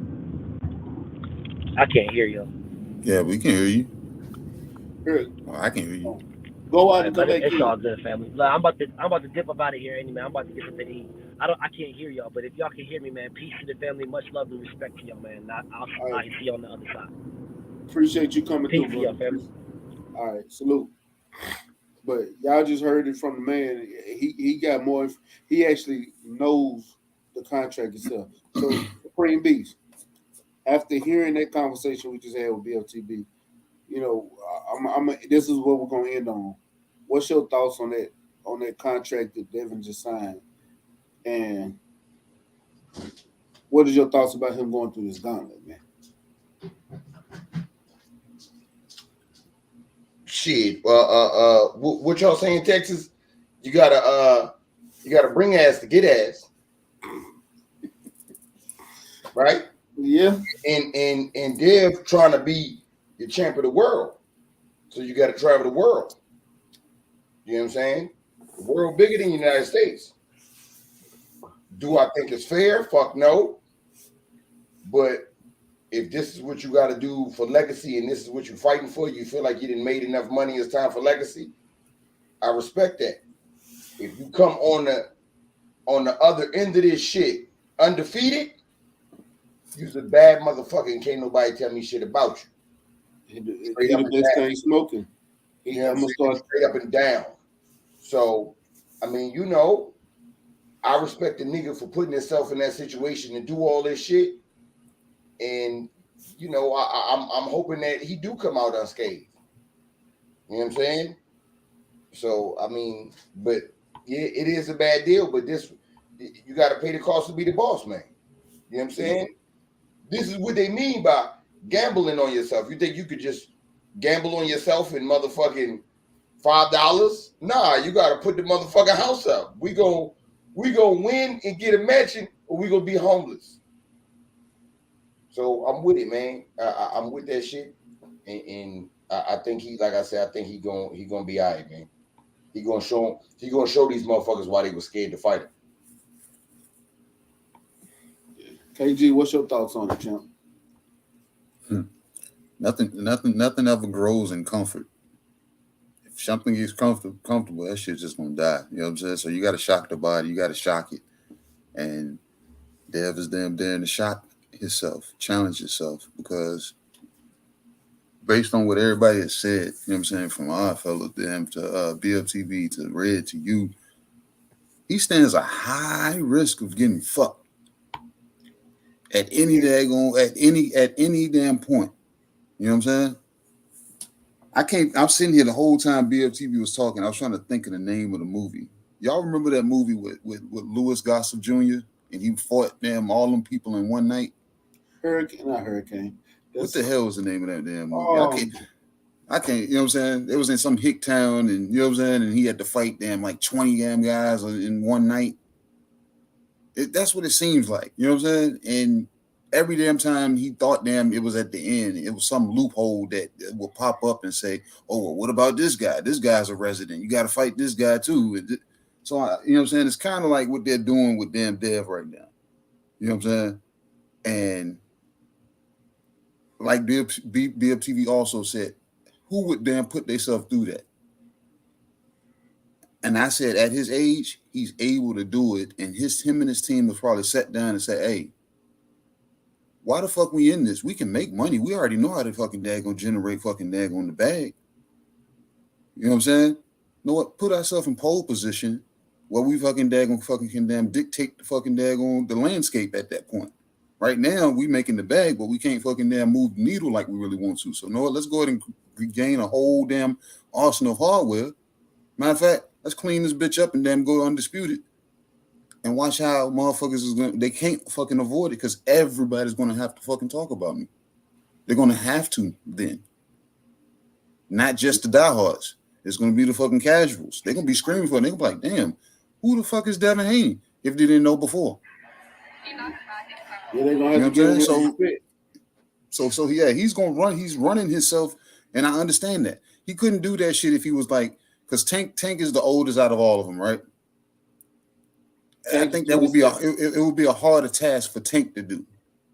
I can't hear y'all.
Yeah, we can hear you.
Good.
Oh, I can hear you.
Go out and come back.
It's all good, family. Look, I'm about to dip up out of here, man. I'm about to get something to eat. I can't hear y'all, but if y'all can hear me, man, peace to the family, much love and respect to y'all, man. I'll see you on the other side.
Appreciate you coming
peace
through,
y'all, family.
All right, salute. But y'all just heard it from the man. He got more. He actually knows the contract itself. So Supreme Beast, after hearing that conversation we just had with BFTB, you know, this is what we're gonna end on. What's your thoughts on that contract that Devin just signed? And what is your thoughts about him going through this gauntlet, man?
Shit. What y'all saying, Texas? You gotta bring ass to get ass. Right?
Yeah.
And Dev trying to be the champ of the world. So you gotta travel the world. You know what I'm saying? The world bigger than the United States. Do I think it's fair? Fuck no. But if this is what you got to do for legacy and this is what you're fighting for, you feel like you didn't made enough money, it's time for legacy, I respect that. If you come on the other end of this shit undefeated, you's a bad motherfucker and can't nobody tell me shit about you.
He the best thing smoking.
I'm gonna start straight up and down. So, I mean, you know, I respect the nigga for putting himself in that situation and do all this shit. And you know, I'm hoping that he do come out unscathed. You know what I'm saying? So I mean, but yeah, it is a bad deal. But this, you got to pay the cost to be the boss, man. You know what I'm saying? This is what they mean by gambling on yourself. You think you could just gamble on yourself in motherfucking $5? Nah, you got to put the motherfucking house up. We gonna win and get a mansion, or we gonna be homeless. So I'm with it, man. I'm with that shit, and I think he, like I said, I think he gonna be all right, man. He gonna show these motherfuckers why they were scared to fight him.
KG, what's your thoughts on it, champ?
Nothing ever grows in comfort. If something gets comfortable, that shit's just gonna die. You know what I'm saying? So you got to shock the body, you got to shock it, and Dev is damn there to shock himself, challenge yourself, because based on what everybody has said, you know what I'm saying, from our fellow them to BFTV to Red to you, he stands a high risk of getting fucked at any damn point. You know what I'm saying? I'm sitting here the whole time BFTV was talking. I was trying to think of the name of the movie. Y'all remember that movie with Louis Gossett Jr. and he fought them all them people in one night?
Hurricane.
What the hell was the name of that damn movie? I can't, you know what I'm saying? It was in some hick town, and you know what I'm saying? And he had to fight damn like 20 damn guys in one night. That's what it seems like, you know what I'm saying? And every damn time he thought damn it was at the end, it was some loophole that will pop up and say, oh, well, what about this guy? This guy's a resident. You got to fight this guy too. So, you know what I'm saying? It's kind of like what they're doing with damn Dev right now. You know what I'm saying? And like BFTV also said, who would damn put themselves through that? And I said, at his age, he's able to do it. And him and his team have probably sat down and said, hey, why the fuck we in this? We can make money. We already know how to fucking daggone generate fucking daggone the bag. You know what I'm saying? You know what? Put ourselves in pole position where we fucking daggone fucking can damn dictate the fucking daggone the landscape at that point. Right now, we making the bag, but we can't fucking damn move the needle like we really want to. So, you know what? Let's go ahead and regain a whole damn arsenal of hardware. Matter of fact, let's clean this bitch up and damn go undisputed. And watch how motherfuckers they can't fucking avoid it because everybody's going to have to fucking talk about me. They're going to have to then. Not just the diehards. It's going to be the fucking casuals. They're going to be screaming for it. They're going to be like, damn, who the fuck is Devin Haney if they didn't know before?
Yeah, they're going to have to
So yeah, he's going to run. He's running himself, and I understand that. He couldn't do that shit if he was like, because Tank is the oldest out of all of them, right? I think that would be it would be a harder task for Tank to do.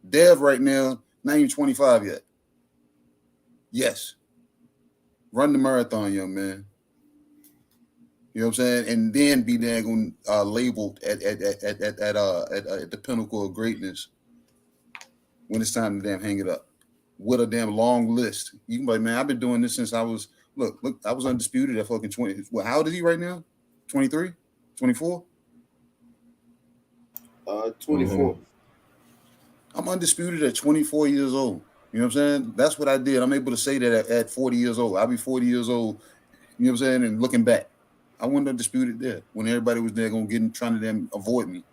Dev right now, not even 25 yet. Yes. Run the marathon, young man. You know what I'm saying? And then be daggone labeled at the pinnacle of greatness when it's time to damn hang it up. With a damn long list. You can be like, man, I've been doing this since I was look, I was undisputed at fucking 20. Well, how old is he right now? 23? 24?
24.
I'm undisputed at 24 years old. You know what I'm saying? That's what I did. I'm able to say that at 40 years old. I'll be 40 years old, you know what I'm saying? And looking back, I wasn't undisputed there when everybody was there trying to damn avoid me.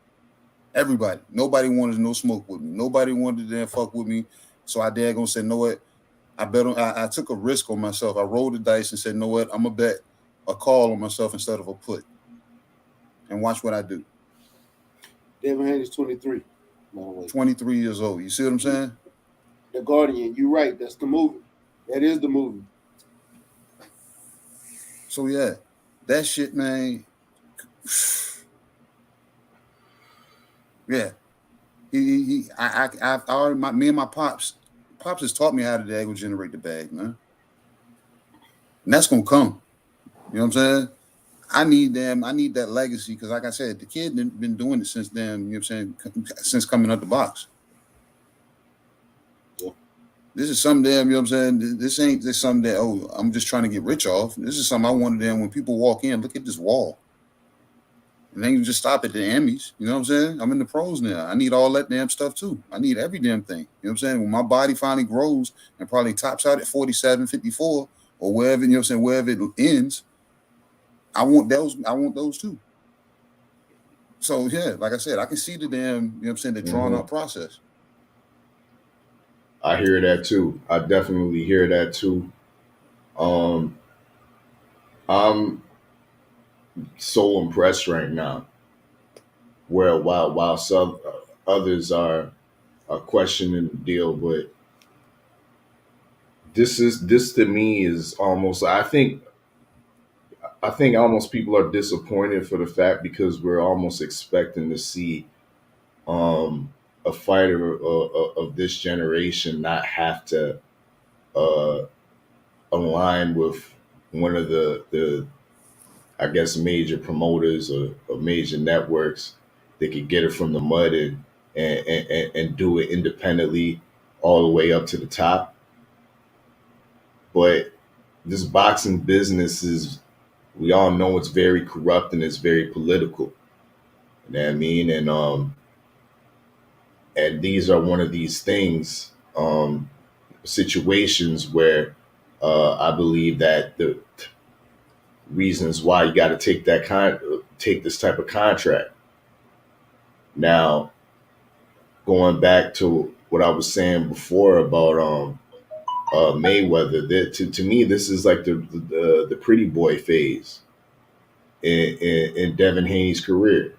Everybody. Nobody wanted no smoke with me. Nobody wanted to damn fuck with me. So I dare gonna say, know what? I took a risk on myself. I rolled the dice and said, know what? I'm gonna bet a call on myself instead of a put. And watch what I do.
Devin Haney's 23. By the way.
23 years old. You see what I'm saying?
The Guardian. You're right. That's the movie. That is the movie.
So yeah, that shit, man. Yeah. Me and my pops has taught me how to go generate the bag, man. And that's gonna come. You know what I'm saying? I need that legacy because, like I said, the kid been doing it since damn, you know what I'm saying, since coming out the box.
Yeah.
This is something damn, you know what I'm saying? This ain't just something that, oh, I'm just trying to get rich off. This is something I wanted them when people walk in, look at this wall. And then you just stop at the Emmys. You know what I'm saying? I'm in the pros now. I need all that damn stuff too. I need every damn thing. You know what I'm saying? When my body finally grows and probably tops out at 47, 54, or wherever, you know what I'm saying, wherever it ends, I want those too. So yeah, like I said, I can see the damn, you know what I'm saying, the drawn out process.
I hear that too. I definitely hear that too. I'm so impressed right now. Where while some others are questioning the deal, but this to me is almost. I think almost people are disappointed for the fact because we're almost expecting to see a fighter of this generation not have to align with one of the I guess major promoters or major networks. They could get it from the mud and do it independently all the way up to the top. But this boxing business is, we all know it's very corrupt and it's very political. You know what I mean? And these are one of these things, situations where I believe that the reasons why you got to take this type of contract. Now, going back to what I was saying before about Mayweather, that to me this is like the pretty boy phase in Devin Haney's career.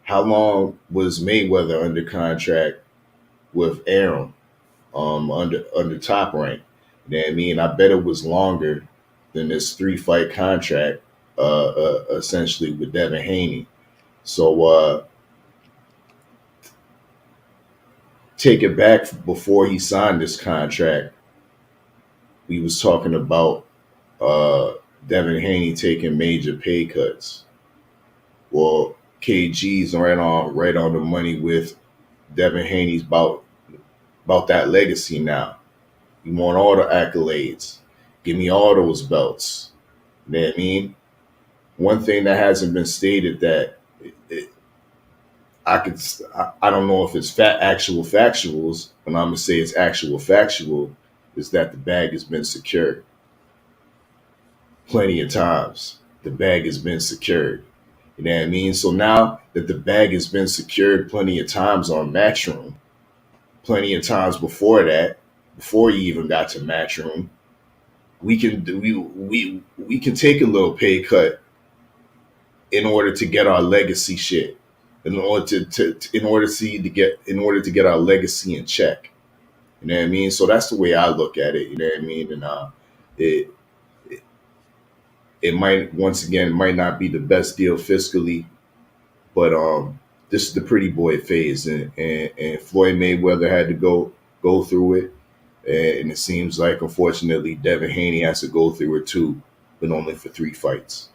How long was Mayweather under contract with Aaron under Top Rank? You know what I mean? I bet it was longer than this 3-fight contract, essentially with Devin Haney. So take it back before he signed this contract. We was talking about Devin Haney taking major pay cuts. Well, KG's right on the money with Devin Haney's about that legacy now. You want all the accolades. Give me all those belts. You know what I mean? One thing that hasn't been stated that I don't know if it's actual factuals, but I'm gonna say it's actual factual, is that the bag has been secured. Plenty of times the bag has been secured. You know what I mean? So now that the bag has been secured plenty of times on Matchroom, plenty of times before that, before you even got to Matchroom, we can take a little pay cut in order to get our legacy shit. In order to get our legacy in check. You know what I mean? So that's the way I look at it. You know what I mean? And it might, once again, might not be the best deal fiscally, but this is the pretty boy phase, and Floyd Mayweather had to go through it, and it seems like, unfortunately, Devin Haney has to go through it too, but only for 3 fights.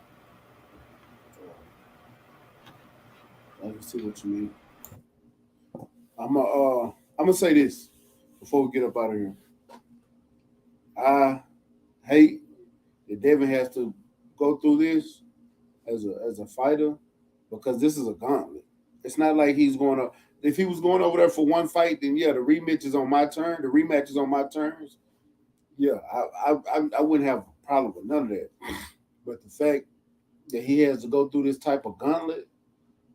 I can see what you mean. I'm gonna say this before we get up out of here. I hate that Devin has to go through this as a fighter, because this is a gauntlet. It's not like he's going to. If he was going over there for 1 fight, then yeah, the rematch is on my turn. The rematch is on my terms. Yeah, I wouldn't have a problem with none of that. But the fact that he has to go through this type of gauntlet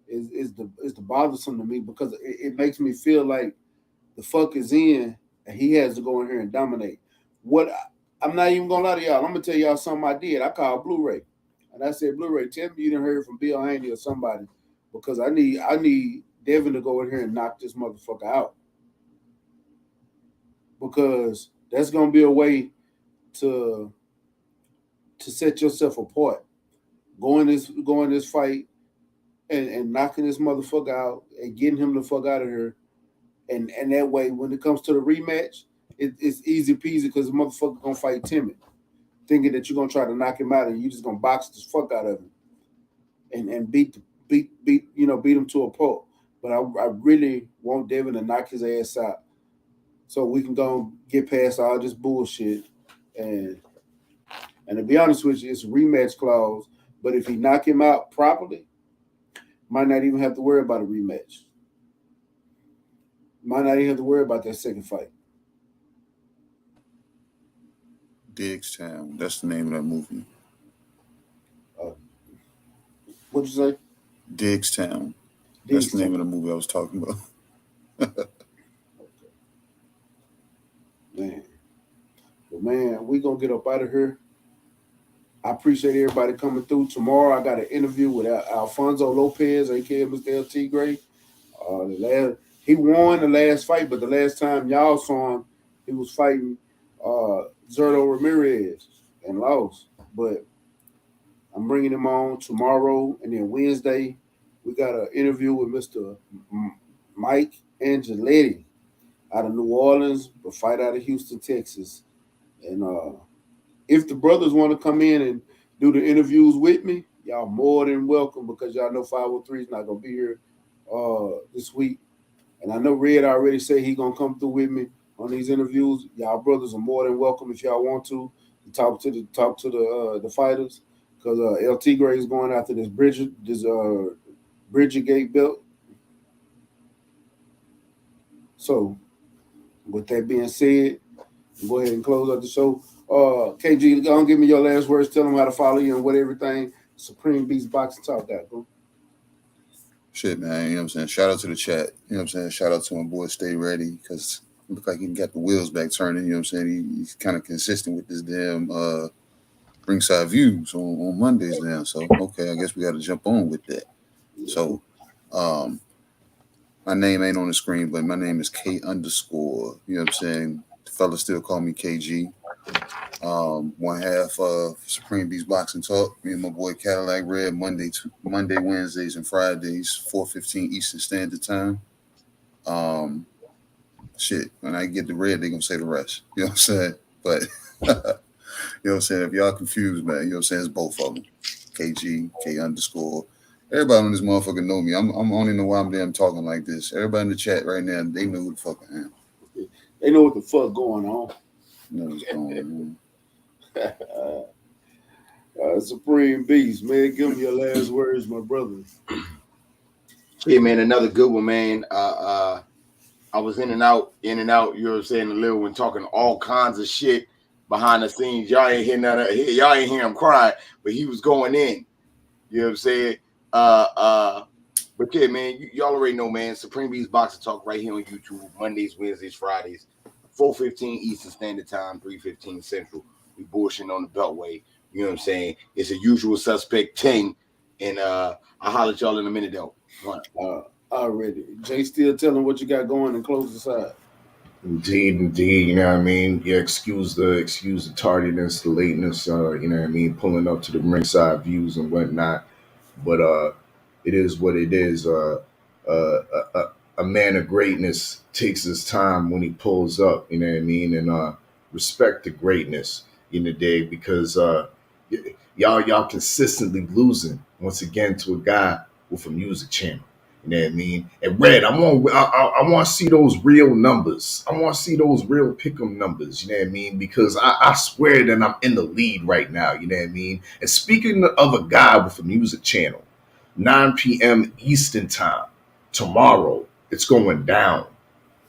is the bothersome to me, because it makes me feel like the fuck is in, and he has to go in here and dominate. I'm not even gonna lie to y'all. I'm gonna tell y'all something I did. I called Blu-ray, and I said, Blu-ray, tell me you didn't hear from Bill Haney or somebody, because I need Devin to go in here and knock this motherfucker out, because that's gonna be a way to set yourself apart. Going this fight and knocking this motherfucker out and getting him the fuck out of here. And that way, when it comes to the rematch, it's easy peasy, because the motherfucker gonna fight timid, thinking that you're gonna try to knock him out and you just gonna box the fuck out of him and beat him to a pulp. But I really want Devin to knock his ass out, so we can go and get past all this bullshit. And to be honest with you, it's a rematch clause. But if he knock him out properly, might not even have to worry about a rematch. Might not even have to worry about that second fight.
Digstown. That's the name of that movie.
What'd you say?
Digstown. That's the name of the movie I was talking about.
Man. But man, we gonna get up out of here. I appreciate everybody coming through. Tomorrow I got an interview with Alfonso Lopez, aka Mr. LT Gray. He won the last fight, but the last time y'all saw him, he was fighting Zerto Ramirez and lost. But I'm bringing him on tomorrow, and then Wednesday we got an interview with Mr. Mike Angeletti out of New Orleans, but fight out of Houston, Texas. And if the brothers want to come in and do the interviews with me, y'all more than welcome, because y'all know 503 is not going to be here this week. And I know Red already said he going to come through with me on these interviews. Y'all brothers are more than welcome if y'all want to talk to the fighters, because LT Gray is going after this Bridget belt. So with that being said, Go ahead and close out the show. KG, go on, give me your last words. Tell them how to follow you and what everything Supreme Beast Boxing Talk got, bro.
Shit, man. You know what I'm saying? Shout out to the chat. You know what I'm saying? Shout out to my boy Stay Ready, because it look like he got the wheels back turning. You know what I'm saying? He's kind of consistent with this damn Ringside Views on Mondays now. So, okay, I guess we got to jump on with that. So, my name ain't on the screen, but my name is K_. You know what I'm saying? The fellas still call me KG. One half of Supreme Beast Boxing Talk. Me and my boy Cadillac Red, Monday, Wednesdays, and Fridays, 4:15 Eastern Standard Time. Shit, when I get the red, they gonna say the rest. You know what I'm saying? But you know what I'm saying? If y'all confused, man, you know what I'm saying? It's both of them. KG, K_. Everybody on this motherfucker know me. I'm only know why I'm damn talking like this. Everybody in the chat right now, they know who the fuck I am.
They know what the fuck going on.
Know what's going
on. Supreme Beast, man. Give me your last words, my brother.
Yeah, man, another good one, man. I was in and out, you know what I'm saying, the little one talking all kinds of shit behind the scenes. Y'all ain't hear none of it. Y'all ain't hear him crying, but he was going in. You know what I'm saying? But yeah, man, y'all already know, man. Supreme Beast Boxing Talk right here on YouTube, Mondays, Wednesdays, Fridays, 4:15 Eastern Standard Time, 3:15 Central. We bullshitting on the Beltway. You know what I'm saying? It's a usual suspect thing. And I'll holler at y'all in a minute, though.
Already. Jay, still telling what you got going and close this out.
Indeed. You know what I mean? Yeah, excuse the tardiness, the lateness, you know what I mean? Pulling up to the Ringside Views and whatnot. But it is what it is. A man of greatness takes his time when he pulls up, you know what I mean? And respect the greatness in the day, because y'all consistently losing once again to a guy with a music channel. You know what I mean? And Red, I want to see those real numbers. I want to see those real pick'em numbers. You know what I mean? Because I swear that I'm in the lead right now. You know what I mean? And speaking of a guy with a music channel, 9 p.m. Eastern Time tomorrow, it's going down.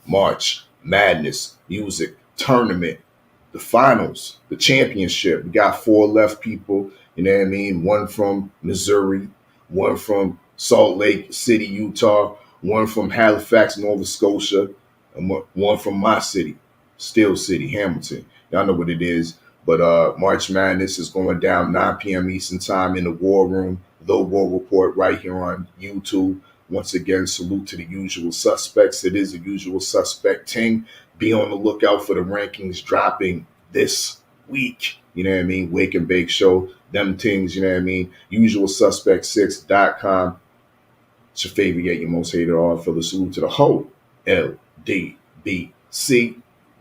March Madness Music Tournament, the finals, the championship. We got 4 left people. You know what I mean? 1 from Missouri, 1 from Salt Lake City, Utah, 1 from Halifax, Nova Scotia, and 1 from my city, Steel City, Hamilton. Y'all know what it is. But March Madness is going down 9 p.m. Eastern Time in the War Room, The War Report, right here on YouTube. Once again, salute to the usual suspects. It is a usual suspect thing. Be on the lookout for the rankings dropping this week. You know what I mean? Wake and Bake Show, them things, you know what I mean? Usualsuspect6.com. It's your favorite yet your most hated all. For the salute to the whole LDBC.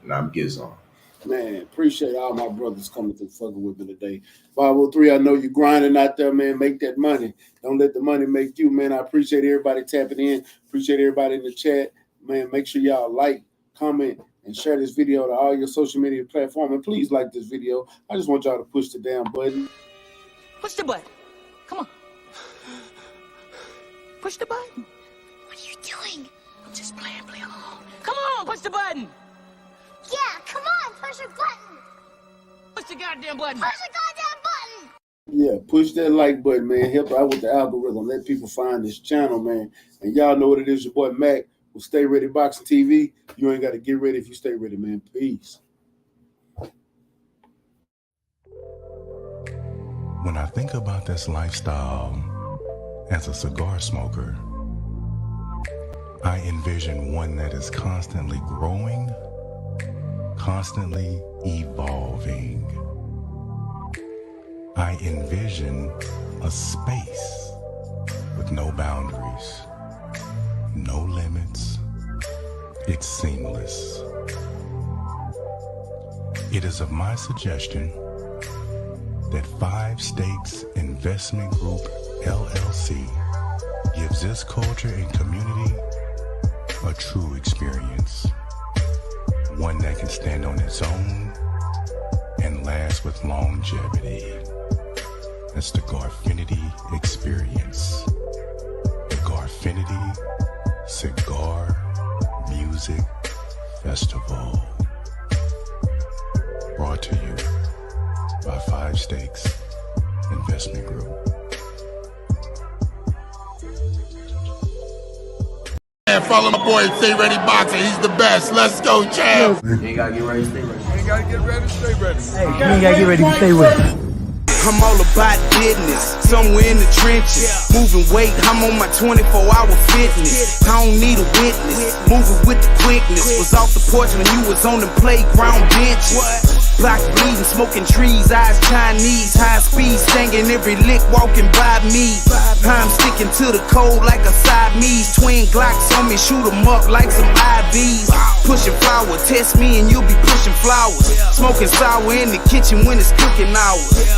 And I'm Gizon.
Man, appreciate all my brothers coming through fucking with me today. 503, I know you're grinding out there, man. Make that money. Don't let the money make you, man. I appreciate everybody tapping in. Appreciate everybody in the chat. Man, make sure y'all like, comment, and share this video to all your social media platforms. And please like this video. I just want y'all to push the damn button.
Push the button. Come on. Push the button.
What are you doing?
I'm just playing along. Come on, push the button.
Yeah, come on, push the button.
Push the goddamn button.
Push the goddamn button.
Yeah, push that like button, man. Help out with the algorithm. Let people find this channel, man. And y'all know what it is. Your boy Mac with Stay Ready Boxing TV. You ain't got to get ready if you stay ready, man. Peace.
When I think about this lifestyle as a cigar smoker, I envision one that is constantly growing, constantly evolving. I envision a space with no boundaries, no limits. It's seamless. It is of my suggestion that 5 Stakes Investment Group LLC gives this culture and community a true experience. One that can stand on its own and last with longevity. That's the Garfinity Experience. The Garfinity Cigar Music Festival. Brought to you by 5 Stakes Investment Group.
And follow my boy, Stay Ready Boxer. He's the best. Let's go, champ.
You ain't gotta get ready to stay ready.
You ain't gotta get ready to stay ready.
Hey, you ain't gotta get ready to stay ready.
I'm all about business, somewhere in the trenches. Moving weight, I'm on my 24-hour fitness. I don't need a witness, moving with the quickness. Was off the porch when you was on the playground benches. Block bleeding, smoking trees, eyes Chinese. High speed, singing every lick walking by me. I'm sticking to the code like a Siamese. Twin Glocks on me, shoot 'em up like some IVs. Pushing flour, test me and you'll be pushing flowers. Smoking sour in the kitchen when it's cooking hours.